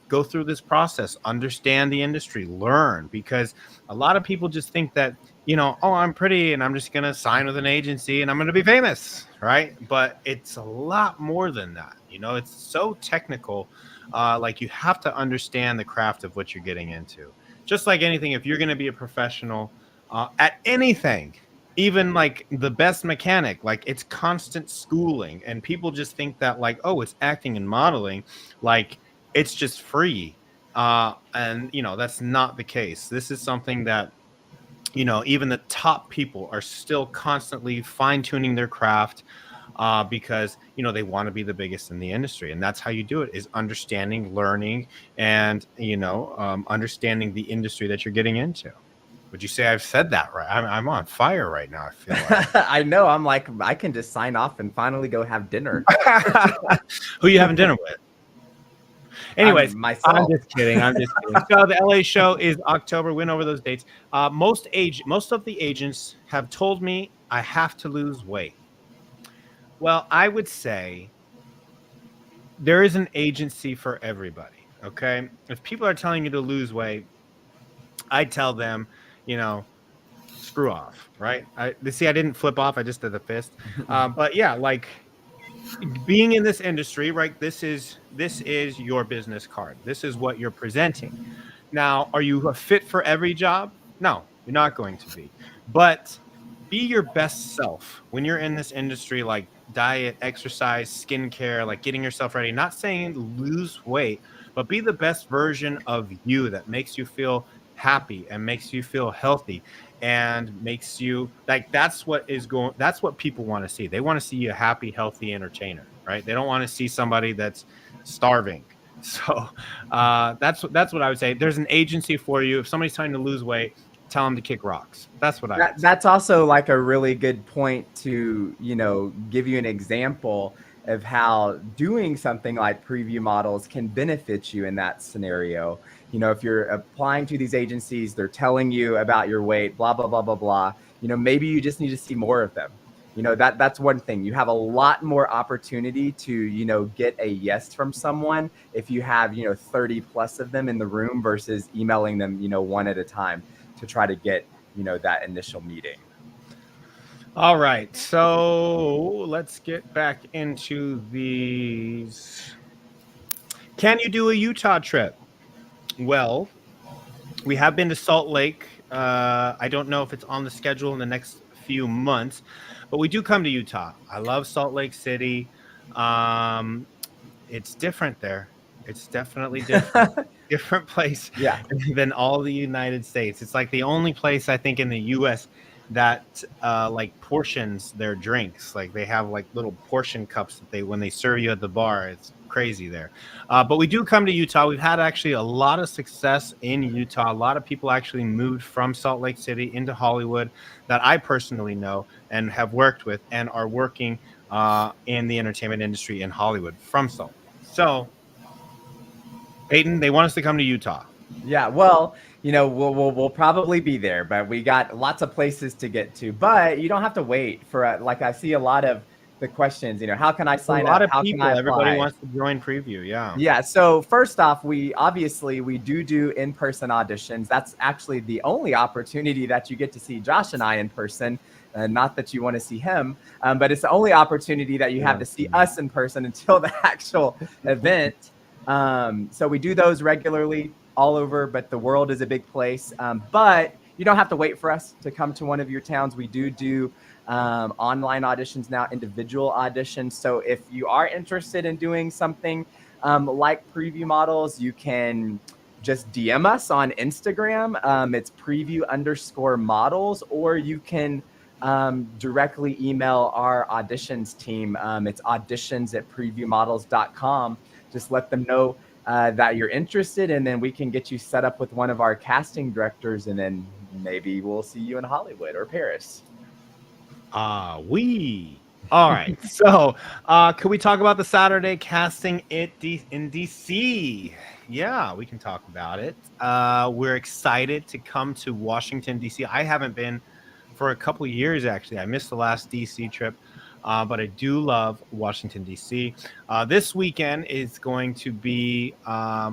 go through this process, understand the industry, learn. Because a lot of people just think that, I'm pretty and I'm just going to sign with an agency and I'm going to be famous, right? But it's a lot more than that. It's so technical. Like you have to understand the craft of what you're getting into. Just like anything, if you're going to be a professional at anything, even like the best mechanic, like it's constant schooling, and people just think that like, oh, it's acting and modeling, like it's just free. And that's not the case. This is something that even the top people are still constantly fine-tuning their craft, because they want to be the biggest in the industry, and that's how you do it, is understanding, learning, and understanding the industry that you're getting into. Would you say I've said that right? I'm on fire right now, I feel like. I know. I'm like, I can just sign off and finally go have dinner. Who you having dinner with? Anyways, myself. I'm just kidding. So the LA show is October. Went over those dates. Most of the agents have told me I have to lose weight. Well, I would say there is an agency for everybody. Okay, if people are telling you to lose weight, I tell them, screw off. Right? I didn't flip off. I just did the fist. But yeah, like, being in this industry, right? This is your business card. This is what you're presenting. Now, are you a fit for every job? No, you're not going to be. But be your best self when you're in this industry, like diet, exercise, skincare, like getting yourself ready. Not saying lose weight, but be the best version of you that makes you feel happy and makes you feel healthy and makes you like, that's what people want to see. They want to see a happy, healthy entertainer, right? They don't want to see somebody that's starving. So that's what I would say. There's an agency for you. If somebody's trying to lose weight, tell them to kick rocks. That's what I. That's also like a really good point to give you an example of how doing something like preview models can benefit you in that scenario. If you're applying to these agencies, they're telling you about your weight, blah, blah, blah, blah, blah. Maybe you just need to see more of them. That's one thing. You have a lot more opportunity to, get a yes from someone if you have, 30 plus of them in the room versus emailing them, one at a time to try to get, that initial meeting. All right. So let's get back into these. Can you do a Utah trip? Well, we have been to Salt Lake. I don't know if it's on the schedule in the next few months, but we do come to Utah. I love Salt Lake City. It's different there. It's definitely different. Different place than all the United States. It's like the only place I think in the U.S. that like portions their drinks. Like they have like little portion cups that when they serve you at the bar. It's crazy there. But we do come to Utah. We've had actually a lot of success in Utah. A lot of people actually moved from Salt Lake City into Hollywood that I personally know and have worked with and are working in the entertainment industry in Hollywood from Salt Lake. So, Payton, they want us to come to Utah. Yeah, well, we'll probably be there, but we got lots of places to get to. But you don't have to wait for like I see a lot of the questions, how can I sign up? A lot of how people, can I apply? Everybody wants to join preview. Yeah. Yeah. So first off, we do in-person auditions. That's actually the only opportunity that you get to see Josh and I in person. Not that you want to see him, but it's the only opportunity that you have to see us in person until the actual event. So we do those regularly all over, but the world is a big place. But you don't have to wait for us to come to one of your towns. We do online auditions now, individual auditions. So if you are interested in doing something like preview models, you can just DM us on Instagram. It's preview_models, or you can directly email our auditions team. It's auditions@previewmodels.com. Just let them know that you're interested, and then we can get you set up with one of our casting directors, and then maybe we'll see you in Hollywood or Paris. All right. So could we talk about the Saturday casting in DC? Yeah, we can talk about it. We're excited to come to Washington, DC. I haven't been for a couple of years, actually. I missed the last DC trip. But I do love Washington, D.C. This weekend is going to be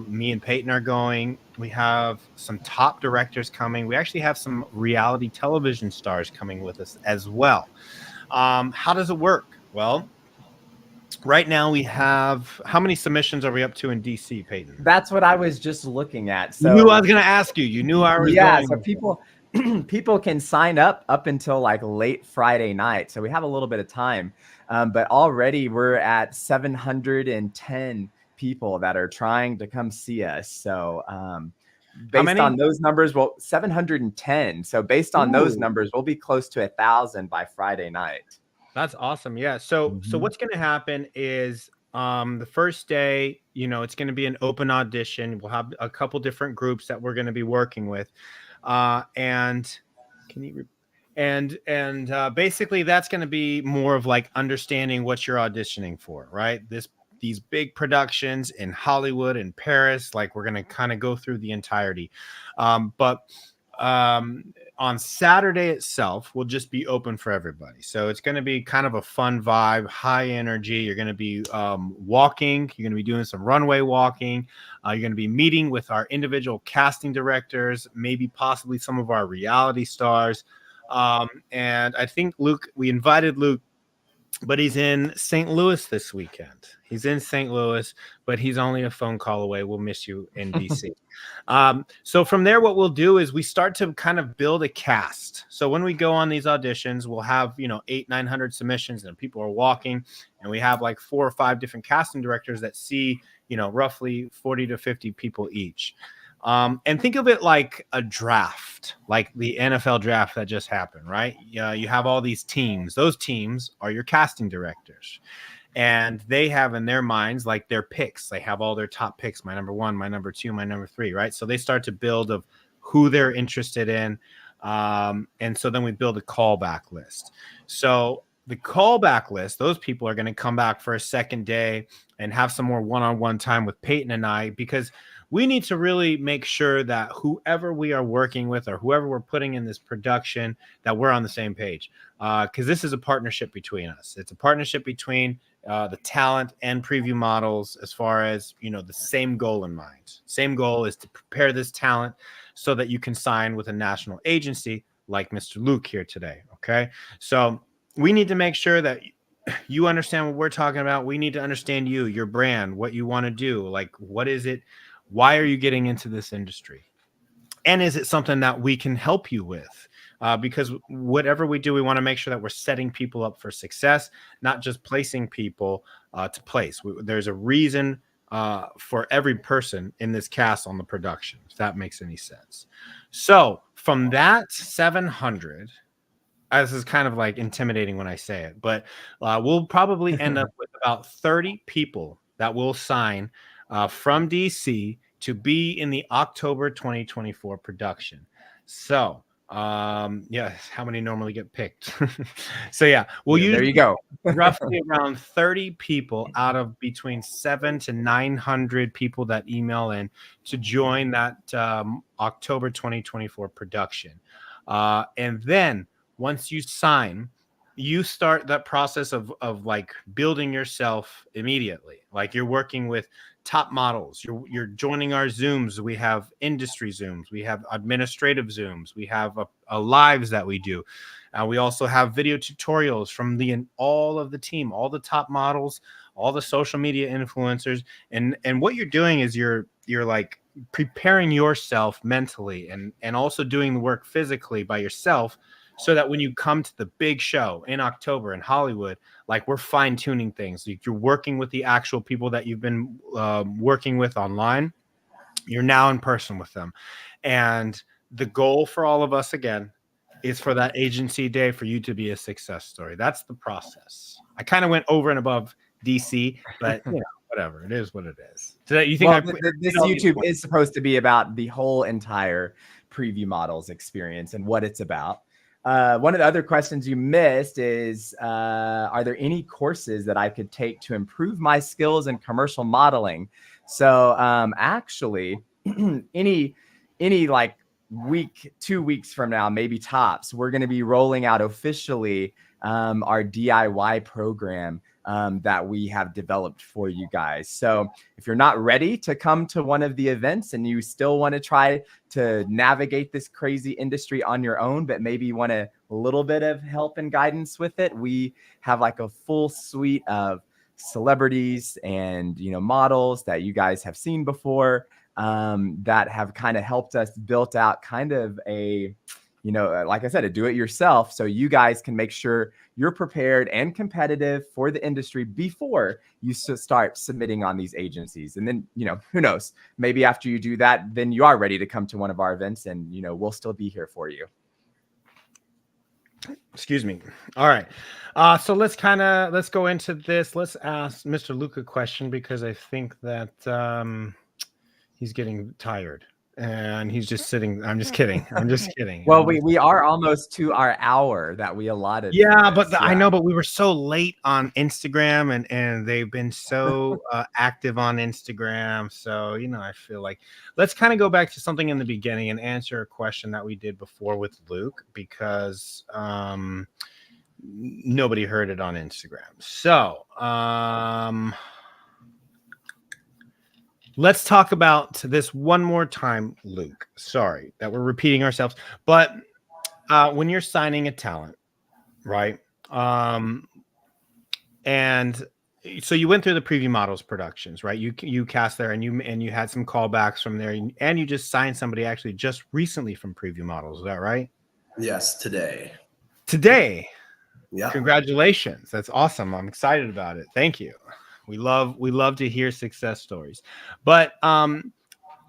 me and Payton are going. We have some top directors coming. We actually have some reality television stars coming with us as well. How does it work? Well, right now we have, how many submissions are we up to in DC, Payton? That's what I was just looking at. So you knew I was going to ask you. You knew I was going. So people can sign up until like late Friday night. So we have a little bit of time. But already we're at 710 people that are trying to come see us. So based on those numbers, 710. So based on those numbers, we'll be close to 1,000 by Friday night. That's awesome. Yeah. So what's going to happen is the first day, it's going to be an open audition. We'll have a couple different groups that we're going to be working with. Basically that's going to be more of like understanding what you're auditioning for, right? These big productions in Hollywood and Paris, like we're going to kind of go through the entirety. But on Saturday itself will just be open for everybody. So it's going to be kind of a fun vibe, high energy. You're going to be walking. You're going to be doing some runway walking. You're going to be meeting with our individual casting directors, maybe possibly some of our reality stars. And I think we invited Luke, but he's in St. Louis this weekend. He's in St. Louis, but he's only a phone call away. We'll miss you in DC. So from there, what we'll do is we start to kind of build a cast. So when we go on these auditions, we'll have, 800-900 submissions and people are walking, and we have like 4 or 5 different casting directors that see, roughly 40 to 50 people each. And think of it like a draft, like the NFL draft that just happened, right? You have all these teams. Those teams are your casting directors. And they have in their minds like their picks. They have all their top picks, my number 1, my number 2, my number 3, right? So they start to build of who they're interested in. And so then we build a callback list. So the callback list, those people are going to come back for a second day and have some more one-on-one time with Payton and I, because we need to really make sure that whoever we are working with or whoever we're putting in this production, that we're on the same page. Because this is a partnership between us. It's a partnership between the talent and preview models, as far as, the same goal in mind. Same goal is to prepare this talent so that you can sign with a national agency like Mr. Luke here today. Okay. So we need to make sure that you understand what we're talking about. We need to understand you, your brand, what you want to do. Like, what is it? Why are you getting into this industry? And is it something that we can help you with? Because whatever we do, we want to make sure that we're setting people up for success, not just placing people to place. There's a reason for every person in this cast on the production, if that makes any sense. So from that 700, this is kind of like intimidating when I say it, but we'll probably end up with about 30 people that will sign from DC to be in the October 2024 production. So, how many normally get picked? So we'll use, there you go. roughly around 30 people out of between 700 to 900 people that email in to join that October 2024 production. And then once you sign, you start that process of like building yourself immediately. Like you're working with top models. You're joining our Zooms. We have industry Zooms. We have administrative Zooms. We have a lives that we do. We also have video tutorials from all of the team, all the top models, all the social media influencers. And what you're doing is you're like preparing yourself mentally and also doing the work physically by yourself, so that when you come to the big show in October in Hollywood, like we're fine tuning things. You're working with the actual people that you've been working with online. You're now in person with them. And the goal for all of us, again, is for that agency day for you to be a success story. That's the process. I kind of went over and above DC, but whatever. It is what it is. So that you think this YouTube is supposed to be about the whole entire preview models experience and what it's about. One of the other questions you missed is, are there any courses that I could take to improve my skills in commercial modeling? So actually, any like week, 2 weeks from now, maybe tops, we're going to be rolling out officially our DIY program that we have developed for you guys. So if you're not ready to come to one of the events and you still want to try to navigate this crazy industry on your own, but maybe you want a little bit of help and guidance with it, we have like a full suite of celebrities and models that you guys have seen before that have kind of helped us build out kind of a like I said, a do it yourself. So you guys can make sure you're prepared and competitive for the industry before you start submitting on these agencies. And then, who knows, maybe after you do that, then you are ready to come to one of our events, and, we'll still be here for you. Excuse me. All right. So let's go into this. Let's ask Mr. Luke a question, because I think that he's getting tired and he's just sitting. I'm just kidding. Well, we are almost to our hour that we allotted. Yeah, but I know, but we were so late on Instagram, and they've been so active on Instagram. So, I feel like let's kind of go back to something in the beginning and answer a question that we did before with Luke, because nobody heard it on Instagram. So, let's talk about this one more time, Luke. Sorry that we're repeating ourselves, but when you're signing a talent, right? And so you went through the Preview Models productions, right? You cast there, and you had some callbacks from there, and you just signed somebody actually just recently from Preview Models. Is that right? Yes, today. Yeah. Congratulations. That's awesome. I'm excited about it. Thank you. We love to hear success stories. But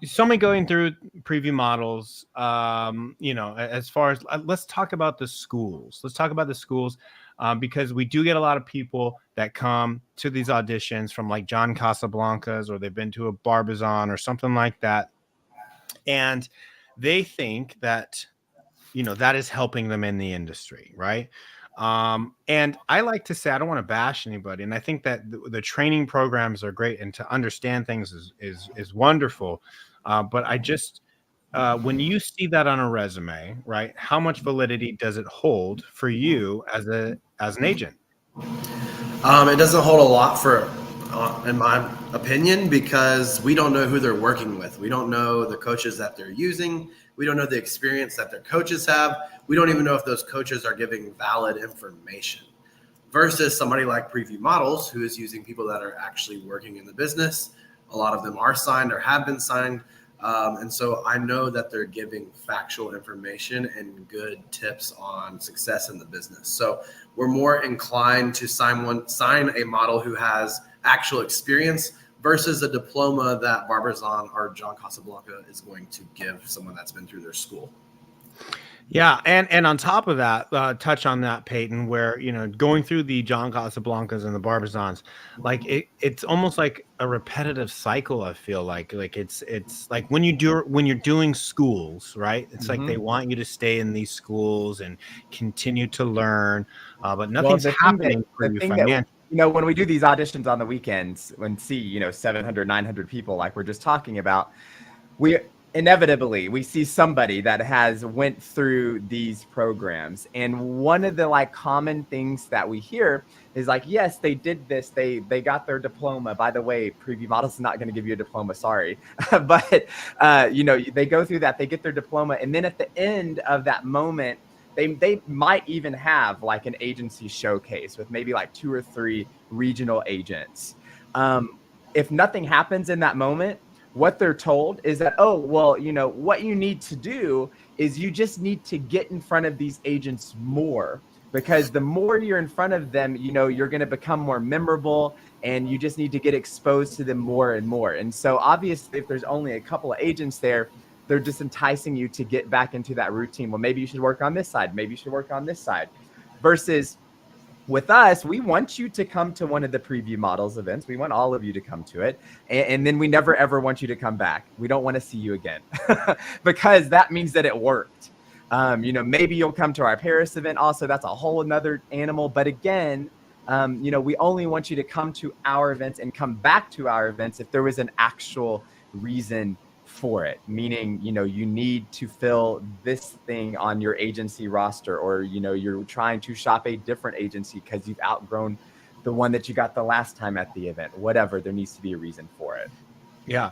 somebody going through Preview Models, as far as let's talk about the schools. Because we do get a lot of people that come to these auditions from like John Casablancas, or they've been to a Barbizon or something like that. And they think that, that is helping them in the industry, right? And I like to say, I don't want to bash anybody, and I think that the training programs are great, and to understand things is wonderful. But I just when you see that on a resume, right, how much validity does it hold for you as an agent? It doesn't hold a lot in my opinion, because we don't know who they're working with. We don't know the coaches that they're using. We don't know the experience that their coaches have. We don't even know if those coaches are giving valid information, versus somebody like Preview Models, who is using people that are actually working in the business. A lot of them are signed or have been signed. And so I know that they're giving factual information and good tips on success in the business. So we're more inclined to sign a model who has actual experience versus a diploma that Barbizon or John Casablanca is going to give someone that's been through their school. Yeah, and on top of that, touch on that, Payton, where going through the John Casablancas and the Barbizons, like it's almost like a repetitive cycle. I feel like it's like when you're doing schools, right? It's like they want you to stay in these schools and continue to learn, but nothing's happening for you financially. When we do these auditions on the weekends, when see 700, 900 people, like we're just talking about, we see somebody that has went through these programs. And one of the common things that we hear is like, yes, they did this. They got their diploma. By the way, Preview Models is not going to give you a diploma. Sorry. But, they go through that, they get their diploma. And then at the end of that moment, they might even have like an agency showcase with maybe like 2 or 3 regional agents. If nothing happens in that moment, what they're told is that, oh, well, what you need to do is you just need to get in front of these agents more, because the more you're in front of them, you're going to become more memorable, and you just need to get exposed to them more and more. And so obviously, if there's only a couple of agents there, they're just enticing you to get back into that routine. Well, maybe you should work on this side. Maybe you should work on this side. Versus with us, we want you to come to one of the Preview Models events. We want all of you to come to it. And then we never, ever want you to come back. We don't want to see you again because that means that it worked. Maybe you'll come to our Paris event. Also, that's a whole nother animal. But again, we only want you to come to our events and come back to our events if there was an actual reason for it, meaning you need to fill this thing on your agency roster, or you're trying to shop a different agency because you've outgrown the one that you got the last time at the event. Whatever, there needs to be a reason for it. Yeah.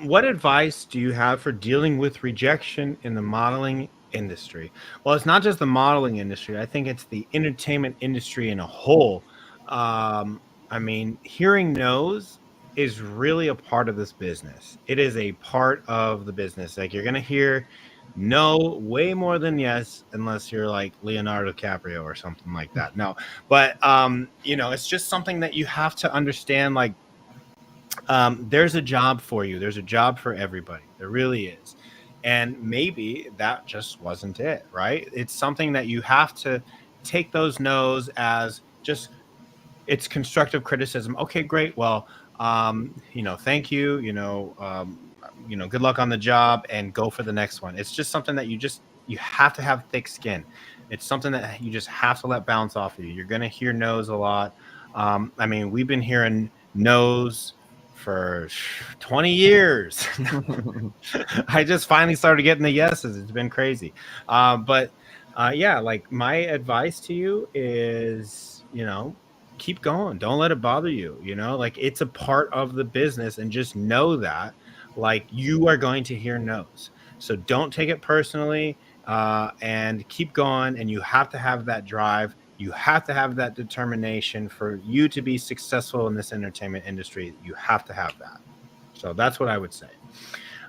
What advice do you have for dealing with rejection in the modeling industry? Well, it's not just the modeling industry. I think it's the entertainment industry in a whole. Hearing no's is really a part of this business. It is a part of the business. Like, you're going to hear No, way more than yes, unless you're like Leonardo DiCaprio or something like that. No, but it's just something that you have to understand. Like, there's a job for you. There's a job for everybody. There really is. And maybe that just wasn't it, right? It's something that you have to take those no's as just it's constructive criticism. Okay, great. Well, thank you. Good luck on the job and go for the next one. It's just something that you have to have thick skin. It's something that you just have to let bounce off of you. You're gonna hear no's a lot. We've been hearing no's for 20 years. I just finally started getting the yeses. It's been crazy. Like my advice to you is, keep going. Don't let it bother you. Like it's a part of the business, and just know that like you are going to hear no's. So don't take it personally, and keep going. And you have to have that drive. You have to have that determination for you to be successful in this entertainment industry. You have to have that. So that's what I would say.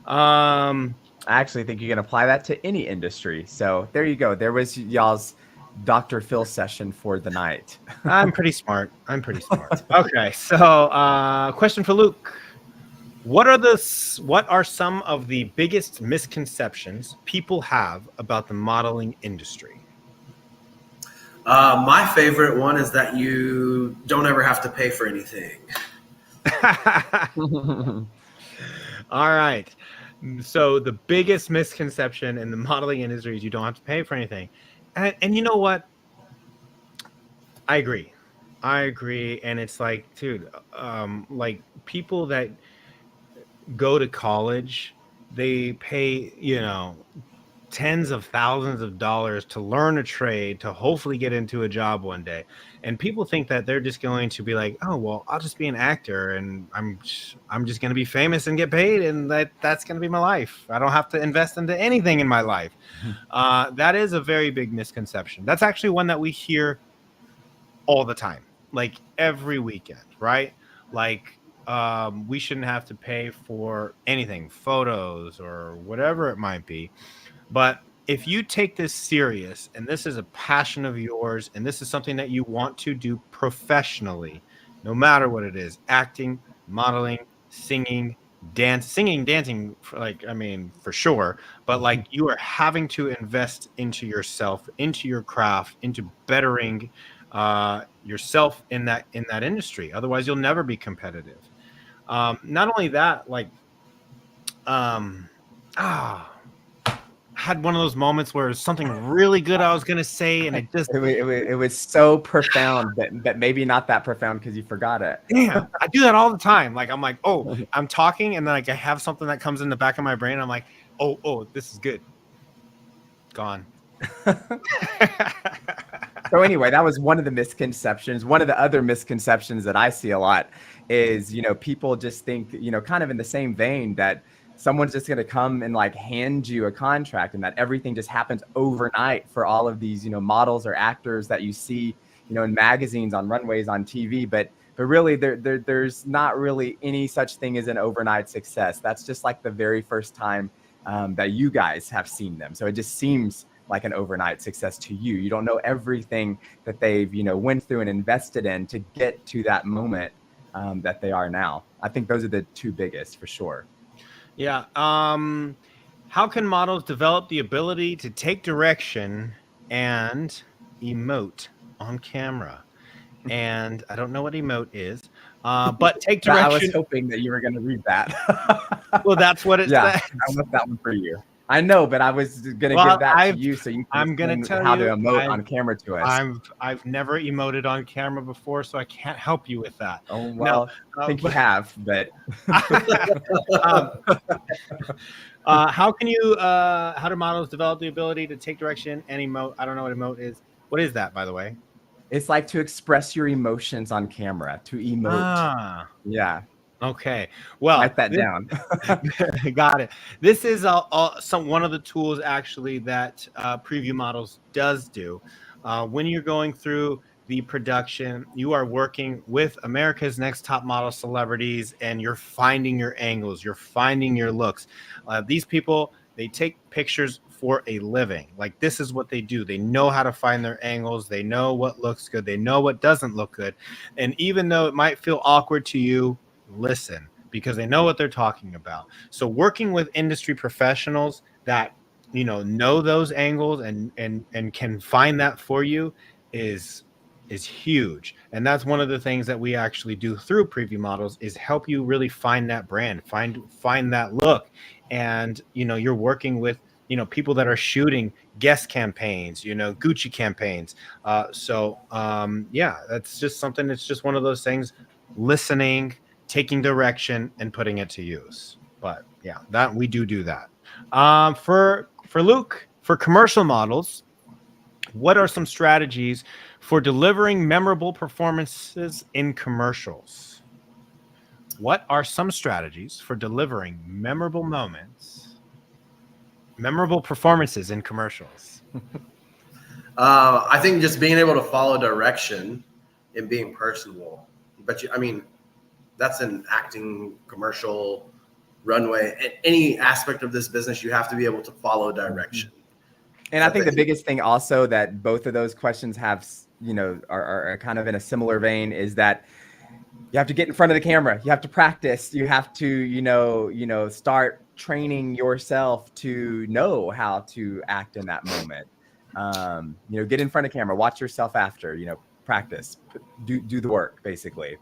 I actually think you can apply that to any industry. So there you go. There was y'all's Dr. Phil session for the night. I'm pretty smart. Okay. So question for Luke. What are some of the biggest misconceptions people have about the modeling industry? My favorite one is that you don't ever have to pay for anything. All right. So the biggest misconception in the modeling industry is you don't have to pay for anything. And you know what? I agree. And it's like, dude, like people that go to college, they pay, tens of thousands of dollars to learn a trade, to hopefully get into a job one day. And people think that they're just going to be like, oh, well, I'll just be an actor and I'm just going to be famous and get paid. And that's going to be my life. I don't have to invest into anything in my life. That is a very big misconception. That's actually one that we hear all the time, like every weekend, right? Like, we shouldn't have to pay for anything, photos or whatever it might be. But if you take this serious and this is a passion of yours and this is something that you want to do professionally, no matter what it is, acting, modeling, singing, dancing, for sure. But like you are having to invest into yourself, into your craft, into bettering yourself in that industry. Otherwise, you'll never be competitive. Not only that, like, had one of those moments where it was something really good I was gonna say, and it was so profound that maybe not that profound because you forgot it. Yeah, I do that all the time. Like I'm like, oh, I'm talking, and then like I have something that comes in the back of my brain. I'm like, oh, this is good. Gone. So anyway, that was one of the misconceptions. One of the other misconceptions that I see a lot is, people just think, kind of in the same vein that someone's just going to come and like hand you a contract and that everything just happens overnight for all of these, models or actors that you see, in magazines, on runways, on TV. But really there's not really any such thing as an overnight success. That's just like the very first time that you guys have seen them. So it just seems like an overnight success to you. You don't know everything that they've, went through and invested in to get to that moment that they are now. I think those are the two biggest for sure. Yeah. How can models develop the ability to take direction and emote on camera? And I don't know what emote is, but take direction. I was hoping that you were going to read that. Well, that's what it says. I left that one for you. I know, but I was going to give that to you so you can explain how to emote on camera to us. I've never emoted on camera before, so I can't help you with that. Oh, well, I think you have, but... how do models develop the ability to take direction and emote? I don't know what emote is. What is that, by the way? It's like to express your emotions on camera, to emote. Yeah. Okay. Well, write that down. Got it. This is one of the tools actually that Preview Models does do. When you're going through the production, you are working with America's Next Top Model celebrities, and you're finding your angles, you're finding your looks. These people, they take pictures for a living. Like, this is what they do. They know how to find their angles. They know what looks good. They know what doesn't look good. And even though it might feel awkward to you, listen, because they know what they're talking about. So working with industry professionals that, know those angles and can find that for you is huge. And that's one of the things that we actually do through Preview Models, is help you really find that brand, find that look. And you're working with people that are shooting guest campaigns, Gucci campaigns. Yeah, that's just something. It's just one of those things: listening, taking direction, and putting it to use. But yeah, that we do that. For Luke, for commercial models, what are some strategies for delivering memorable performances in commercials? What are some strategies for delivering memorable performances in commercials? I think just being able to follow direction and being personable. But that's an acting, commercial, runway, any aspect of this business. You have to be able to follow direction. And I think the biggest thing also that both of those questions have, are kind of in a similar vein, is that you have to get in front of the camera. You have to practice. You have to, start training yourself to know how to act in that moment. Get in front of camera, watch yourself after, practice, do the work, basically.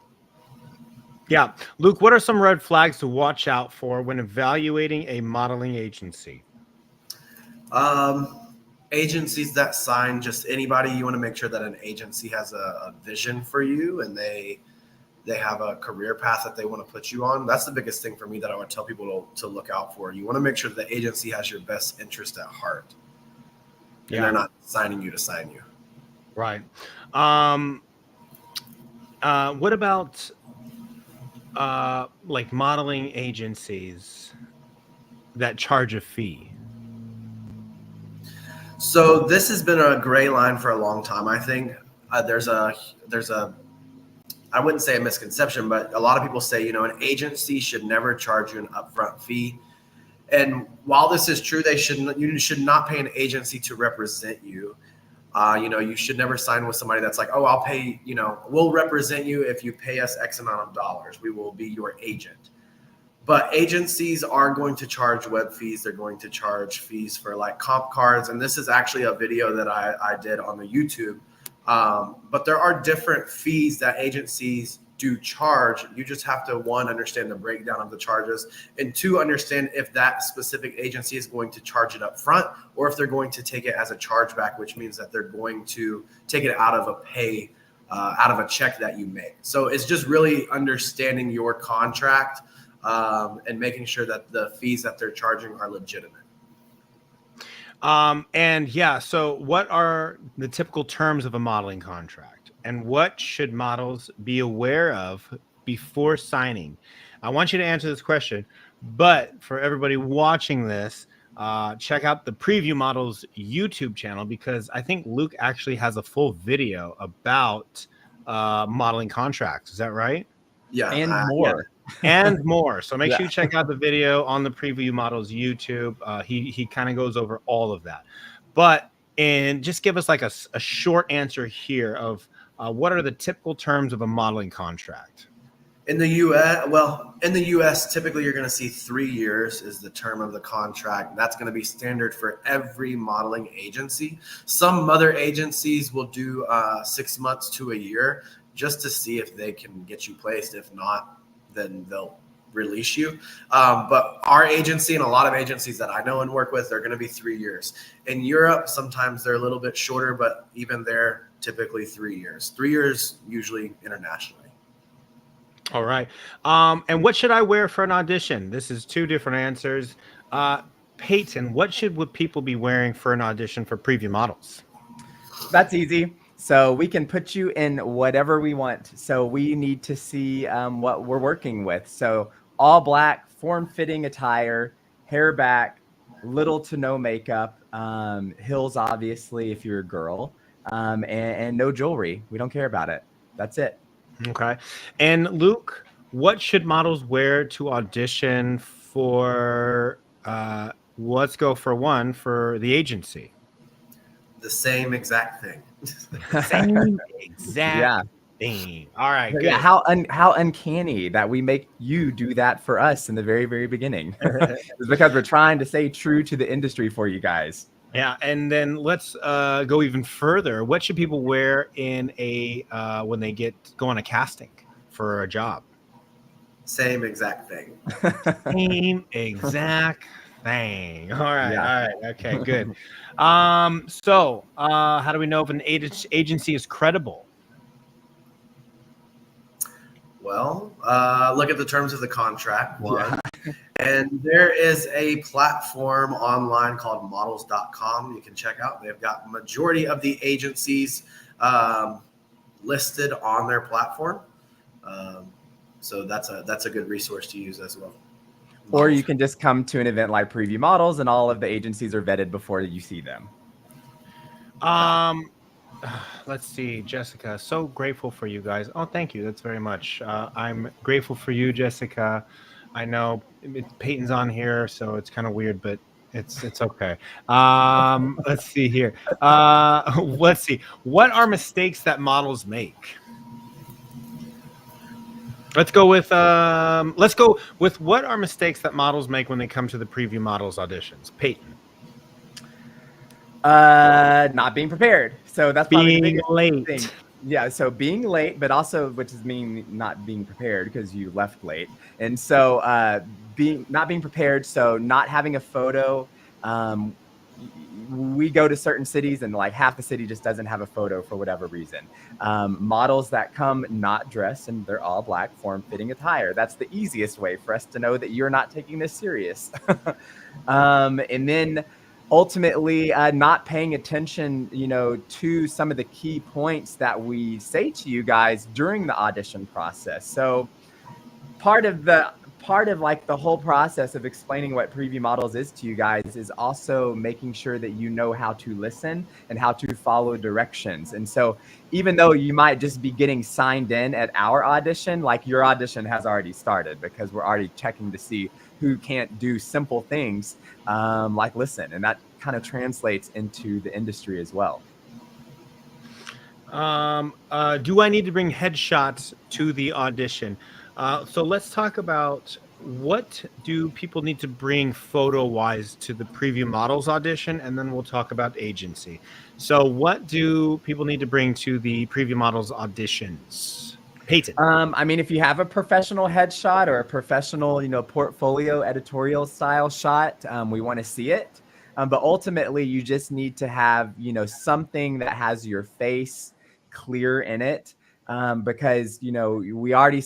Yeah. Luke, what are some red flags to watch out for when evaluating a modeling agency? Agencies that sign just anybody, you want to make sure that an agency has a vision for you, and they have a career path that they want to put you on. That's the biggest thing for me that I would tell people to look out for. You want to make sure that the agency has your best interest at heart. And they're not signing you to sign you. Right. What about like modeling agencies that charge a fee? So this has been a gray line for a long time. I think there's a I wouldn't say a misconception, but a lot of people say, an agency should never charge you an upfront fee. And while this is true, you should not pay an agency to represent you. You should never sign with somebody that's like, oh, I'll pay, we'll represent you if you pay us X amount of dollars. We will be your agent. But agencies are going to charge web fees. They're going to charge fees for like comp cards. And this is actually a video that I did on the YouTube. But there are different fees that agencies do charge. You just have to, one, understand the breakdown of the charges, and two, understand if that specific agency is going to charge it up front or if they're going to take it as a chargeback, which means that they're going to take it out of a check that you make. So it's just really understanding your contract and making sure that the fees that they're charging are legitimate. So what are the typical terms of a modeling contract, and what should models be aware of before signing? I want you to answer this question, but for everybody watching this, check out the Preview Models YouTube channel, because I think Luke actually has a full video about modeling contracts. Is that right? Yeah. And more. Yeah. And more. So make sure you check out the video on the Preview Models YouTube. He kind of goes over all of that. And just give us like a short answer here of what are the typical terms of a modeling contract? In the U.S., typically you're going to see 3 years is the term of the contract. That's going to be standard for every modeling agency. Some other agencies will do 6 months to a year just to see if they can get you placed. If not, then they'll release you. But our agency and a lot of agencies that I know and work with, they're going to be 3 years. In Europe, sometimes they're a little bit shorter, but even they're typically 3 years. 3 years usually internationally. All right. And what should I wear for an audition? This is two different answers. Payton, what should people be wearing for an audition for Preview Models? That's easy. So we can put you in whatever we want. So we need to see what we're working with. So all black, form-fitting attire, hair back, little to no makeup, heels, obviously, if you're a girl, and no jewelry. We don't care about it. That's it. Okay. And Luke, what should models wear to audition for let's go for one for the agency. The same exact thing. Same exact Yeah. thing. All right, good. Yeah, how uncanny that we make you do that for us in the very, very beginning. It's because we're trying to stay true to the industry for you guys. Yeah, and then let's go even further. What should people wear in a when they go on a casting for a job? Same exact thing. Same exact thing. All right, Yeah. all right, okay, good. So how do we know if an agency is credible? Well, look at the terms of the contract, one. Yeah. And there is a platform online called models.com you can check out. They've got majority of the agencies listed on their platform. So that's a good resource to use as well. Or you can just come to an event like Preview Models and all of the agencies are vetted before you see them. Let's see, Jessica, so grateful for you guys. Oh, thank you. That's very much. I'm grateful for you, Jessica. I know Peyton's on here, so it's kind of weird, but it's okay. Let's see here. Let's see. What are mistakes that models make? Let's go with what are mistakes that models make when they come to the Preview Models auditions? Payton. Not being prepared. So that's probably the biggest late. thing. Yeah, so being late, but also which is mean not being prepared because you left late. And so not being prepared, so not having a photo. We go to certain cities and like half the city just doesn't have a photo for whatever reason. Models that come not dressed and they're all black, form-fitting attire. That's the easiest way for us to know that you're not taking this serious. And then ultimately not paying attention, to some of the key points that we say to you guys during the audition process. So part of like the whole process of explaining what Preview Models is to you guys is also making sure that you know how to listen and how to follow directions. And so even though you might just be getting signed in at our audition, like your audition has already started because we're already checking to see who can't do simple things like listen. And that kind of translates into the industry as well. Do I need to bring headshots to the audition? So let's talk about what do people need to bring photo-wise to the Preview Models audition, and then we'll talk about agency. So what do people need to bring to the Preview Models auditions? Payton. I mean, if you have a professional headshot or a professional, portfolio editorial style shot, we want to see it. But ultimately, you just need to have, something that has your face clear in it. Because, we already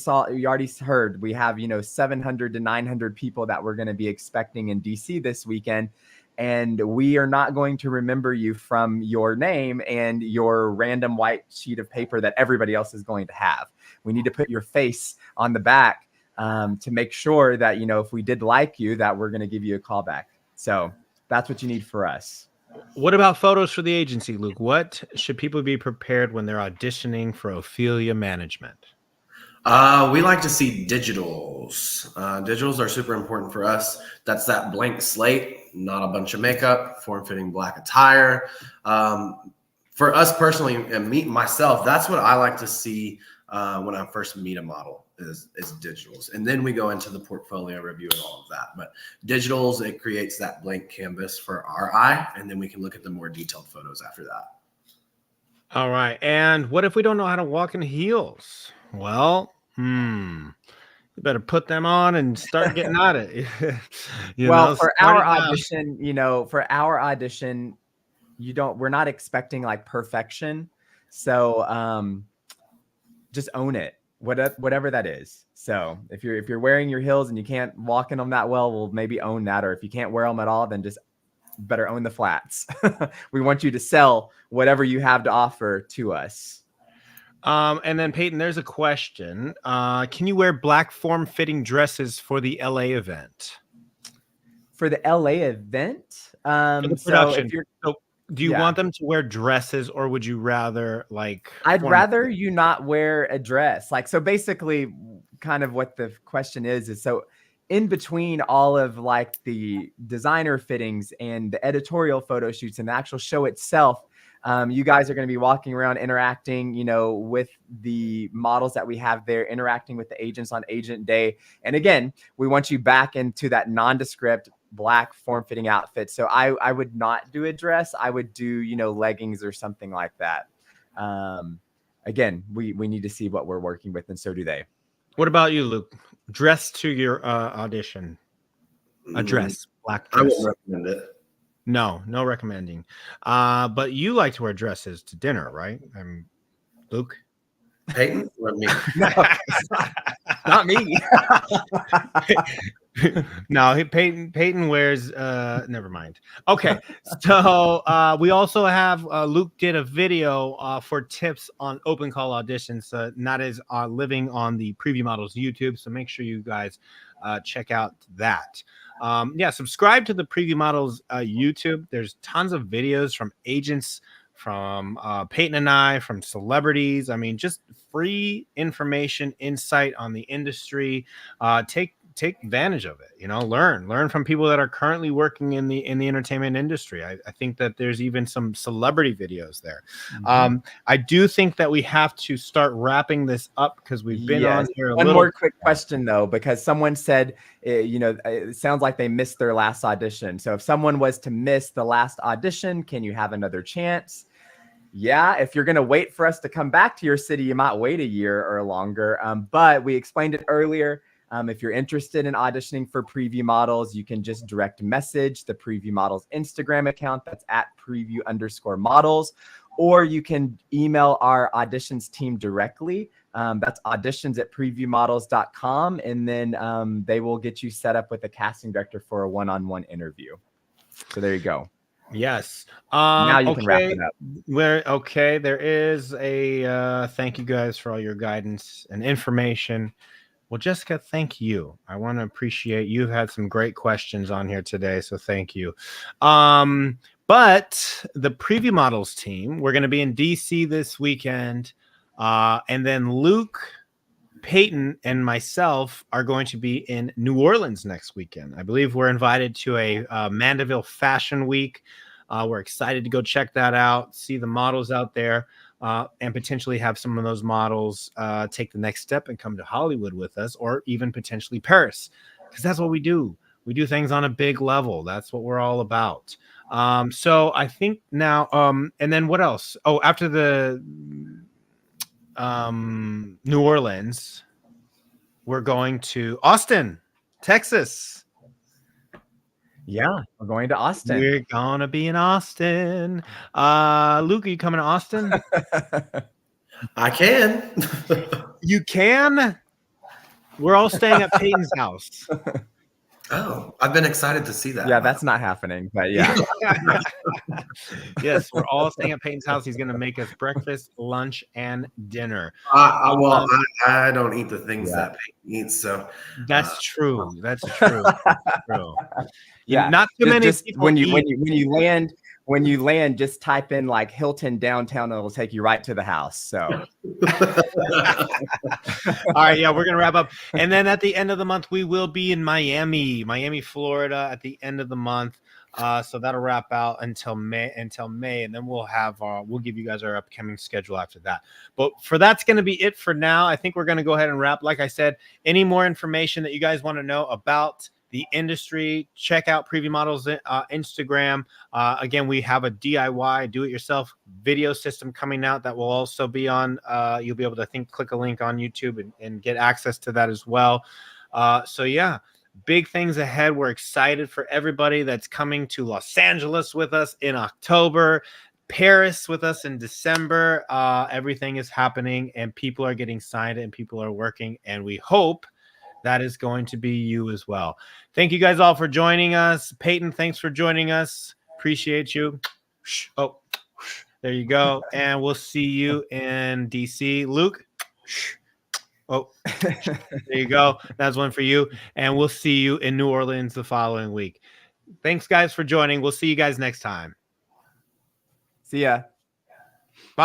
heard we have, 700 to 900 people that we're going to be expecting in DC this weekend. And we are not going to remember you from your name and your random white sheet of paper that everybody else is going to have. We need to put your face on the back to make sure that, if we did like you, that we're going to give you a call back. So that's what you need for us. What about photos for the agency, Luke? What should people be prepared when they're auditioning for Ophelia Management? We like to see digitals. Digitals are super important for us. That's that blank slate, not a bunch of makeup, form-fitting black attire. For us personally, and myself, that's what I like to see when I first meet a model is digitals. And then we go into the portfolio review and all of that. But digitals, it creates that blank canvas for our eye, and then we can look at the more detailed photos after that. All right. And what if we don't know how to walk in heels? Well, you better put them on and start getting at it. For our audition, we're not expecting like perfection. So just own it, whatever that is. So if you're wearing your heels and you can't walk in them that well, we'll maybe own that. Or if you can't wear them at all, then just better own the flats. We want you to sell whatever you have to offer to us. And then Payton, there's a question. Can you wear black form-fitting dresses for the LA event? For the LA event? For the production. Do you want them to wear dresses, or would you rather I'd rather you not wear a dress. So basically kind of what the question is so in between all of like the designer fittings and the editorial photo shoots and the actual show itself, you guys are going to be walking around interacting, with the models that we have there, interacting with the agents on agent day. And again, we want you back into that nondescript black form-fitting outfit. So I would not do a dress. I would do, leggings or something like that. Again, we need to see what we're working with, and so do they. What about you, Luke? Dress to your audition. A dress, black dress. I wouldn't recommend it. No recommending. But you like to wear dresses to dinner, right? Luke? Payton? Let me. No, not me. No, Payton wears never mind. Okay. So we also have Luke did a video for tips on open call auditions, and that is living on the Preview Models YouTube. So make sure you guys check out that. Subscribe to the Preview Models YouTube. There's tons of videos from agents, from Payton and I, from celebrities. I mean, just free information, insight on the industry. Take advantage of it. Learn from people that are currently working in the entertainment industry. I think that there's even some celebrity videos there. Mm-hmm. I do think that we have to start wrapping this up because we've been on here One more quick question though, because someone said, it sounds like they missed their last audition. So if someone was to miss the last audition, can you have another chance? Yeah, if you're going to wait for us to come back to your city, you might wait a year or longer. But we explained it earlier. If you're interested in auditioning for Preview Models, you can just direct message the Preview Models Instagram account. That's at preview_models. Or you can email our auditions team directly. That's auditions@previewmodels.com. And then they will get you set up with a casting director for a one-on-one interview. So there you go. Yes. Now you can wrap it up. There is a thank you guys for all your guidance and information. Well, Jessica, thank you. I want to appreciate you've had some great questions on here today, so thank you. But the Preview Models team, we're going to be in DC this weekend, and then Luke, Payton, and myself are going to be in New Orleans next weekend. I believe we're invited to a Mandeville Fashion Week. We're excited to go check that out, see the models out there. And potentially have some of those models take the next step and come to Hollywood with us, or even potentially Paris, because that's what we do. We do things on a big level. That's what we're all about. So I think now, and then what else? Oh, after the New Orleans, we're going to Austin, Texas. Yeah, we're going to Austin. We're gonna be in Austin. Luke, are you coming to Austin? I can. You can? We're all staying at Payton's house. Oh, I've been excited to see that. Yeah, that's not happening, but yeah. Yes, we're all staying at Payton's house. He's going to make us breakfast, lunch, and dinner. I don't eat the things that Payton eats, so that's true. That's true. That's true. Yeah, not too many people when you land, just type in like Hilton downtown, and it'll take you right to the house. So, all right, yeah, we're gonna wrap up, and then at the end of the month, we will be in Miami, Florida, at the end of the month. So that'll wrap out until May, and then we'll give you guys our upcoming schedule after that. But that's going to be it for now. I think we're going to go ahead and wrap. Like I said, any more information that you guys want to know about the industry, check out Preview Models Instagram. Again, we have a DIY, do-it-yourself video system coming out that will also be on. You'll be able to click a link on YouTube and get access to that as well. So yeah. Big things ahead. We're excited for everybody that's coming to Los Angeles with us in October, Paris with us in December. Everything is happening and people are getting signed and people are working. And we hope that is going to be you as well. Thank you guys all for joining us. Payton, thanks for joining us. Appreciate you. Oh, there you go. And we'll see you in DC. Luke. Oh, there you go. That's one for you. And we'll see you in New Orleans the following week. Thanks, guys, for joining. We'll see you guys next time. See ya. Bye.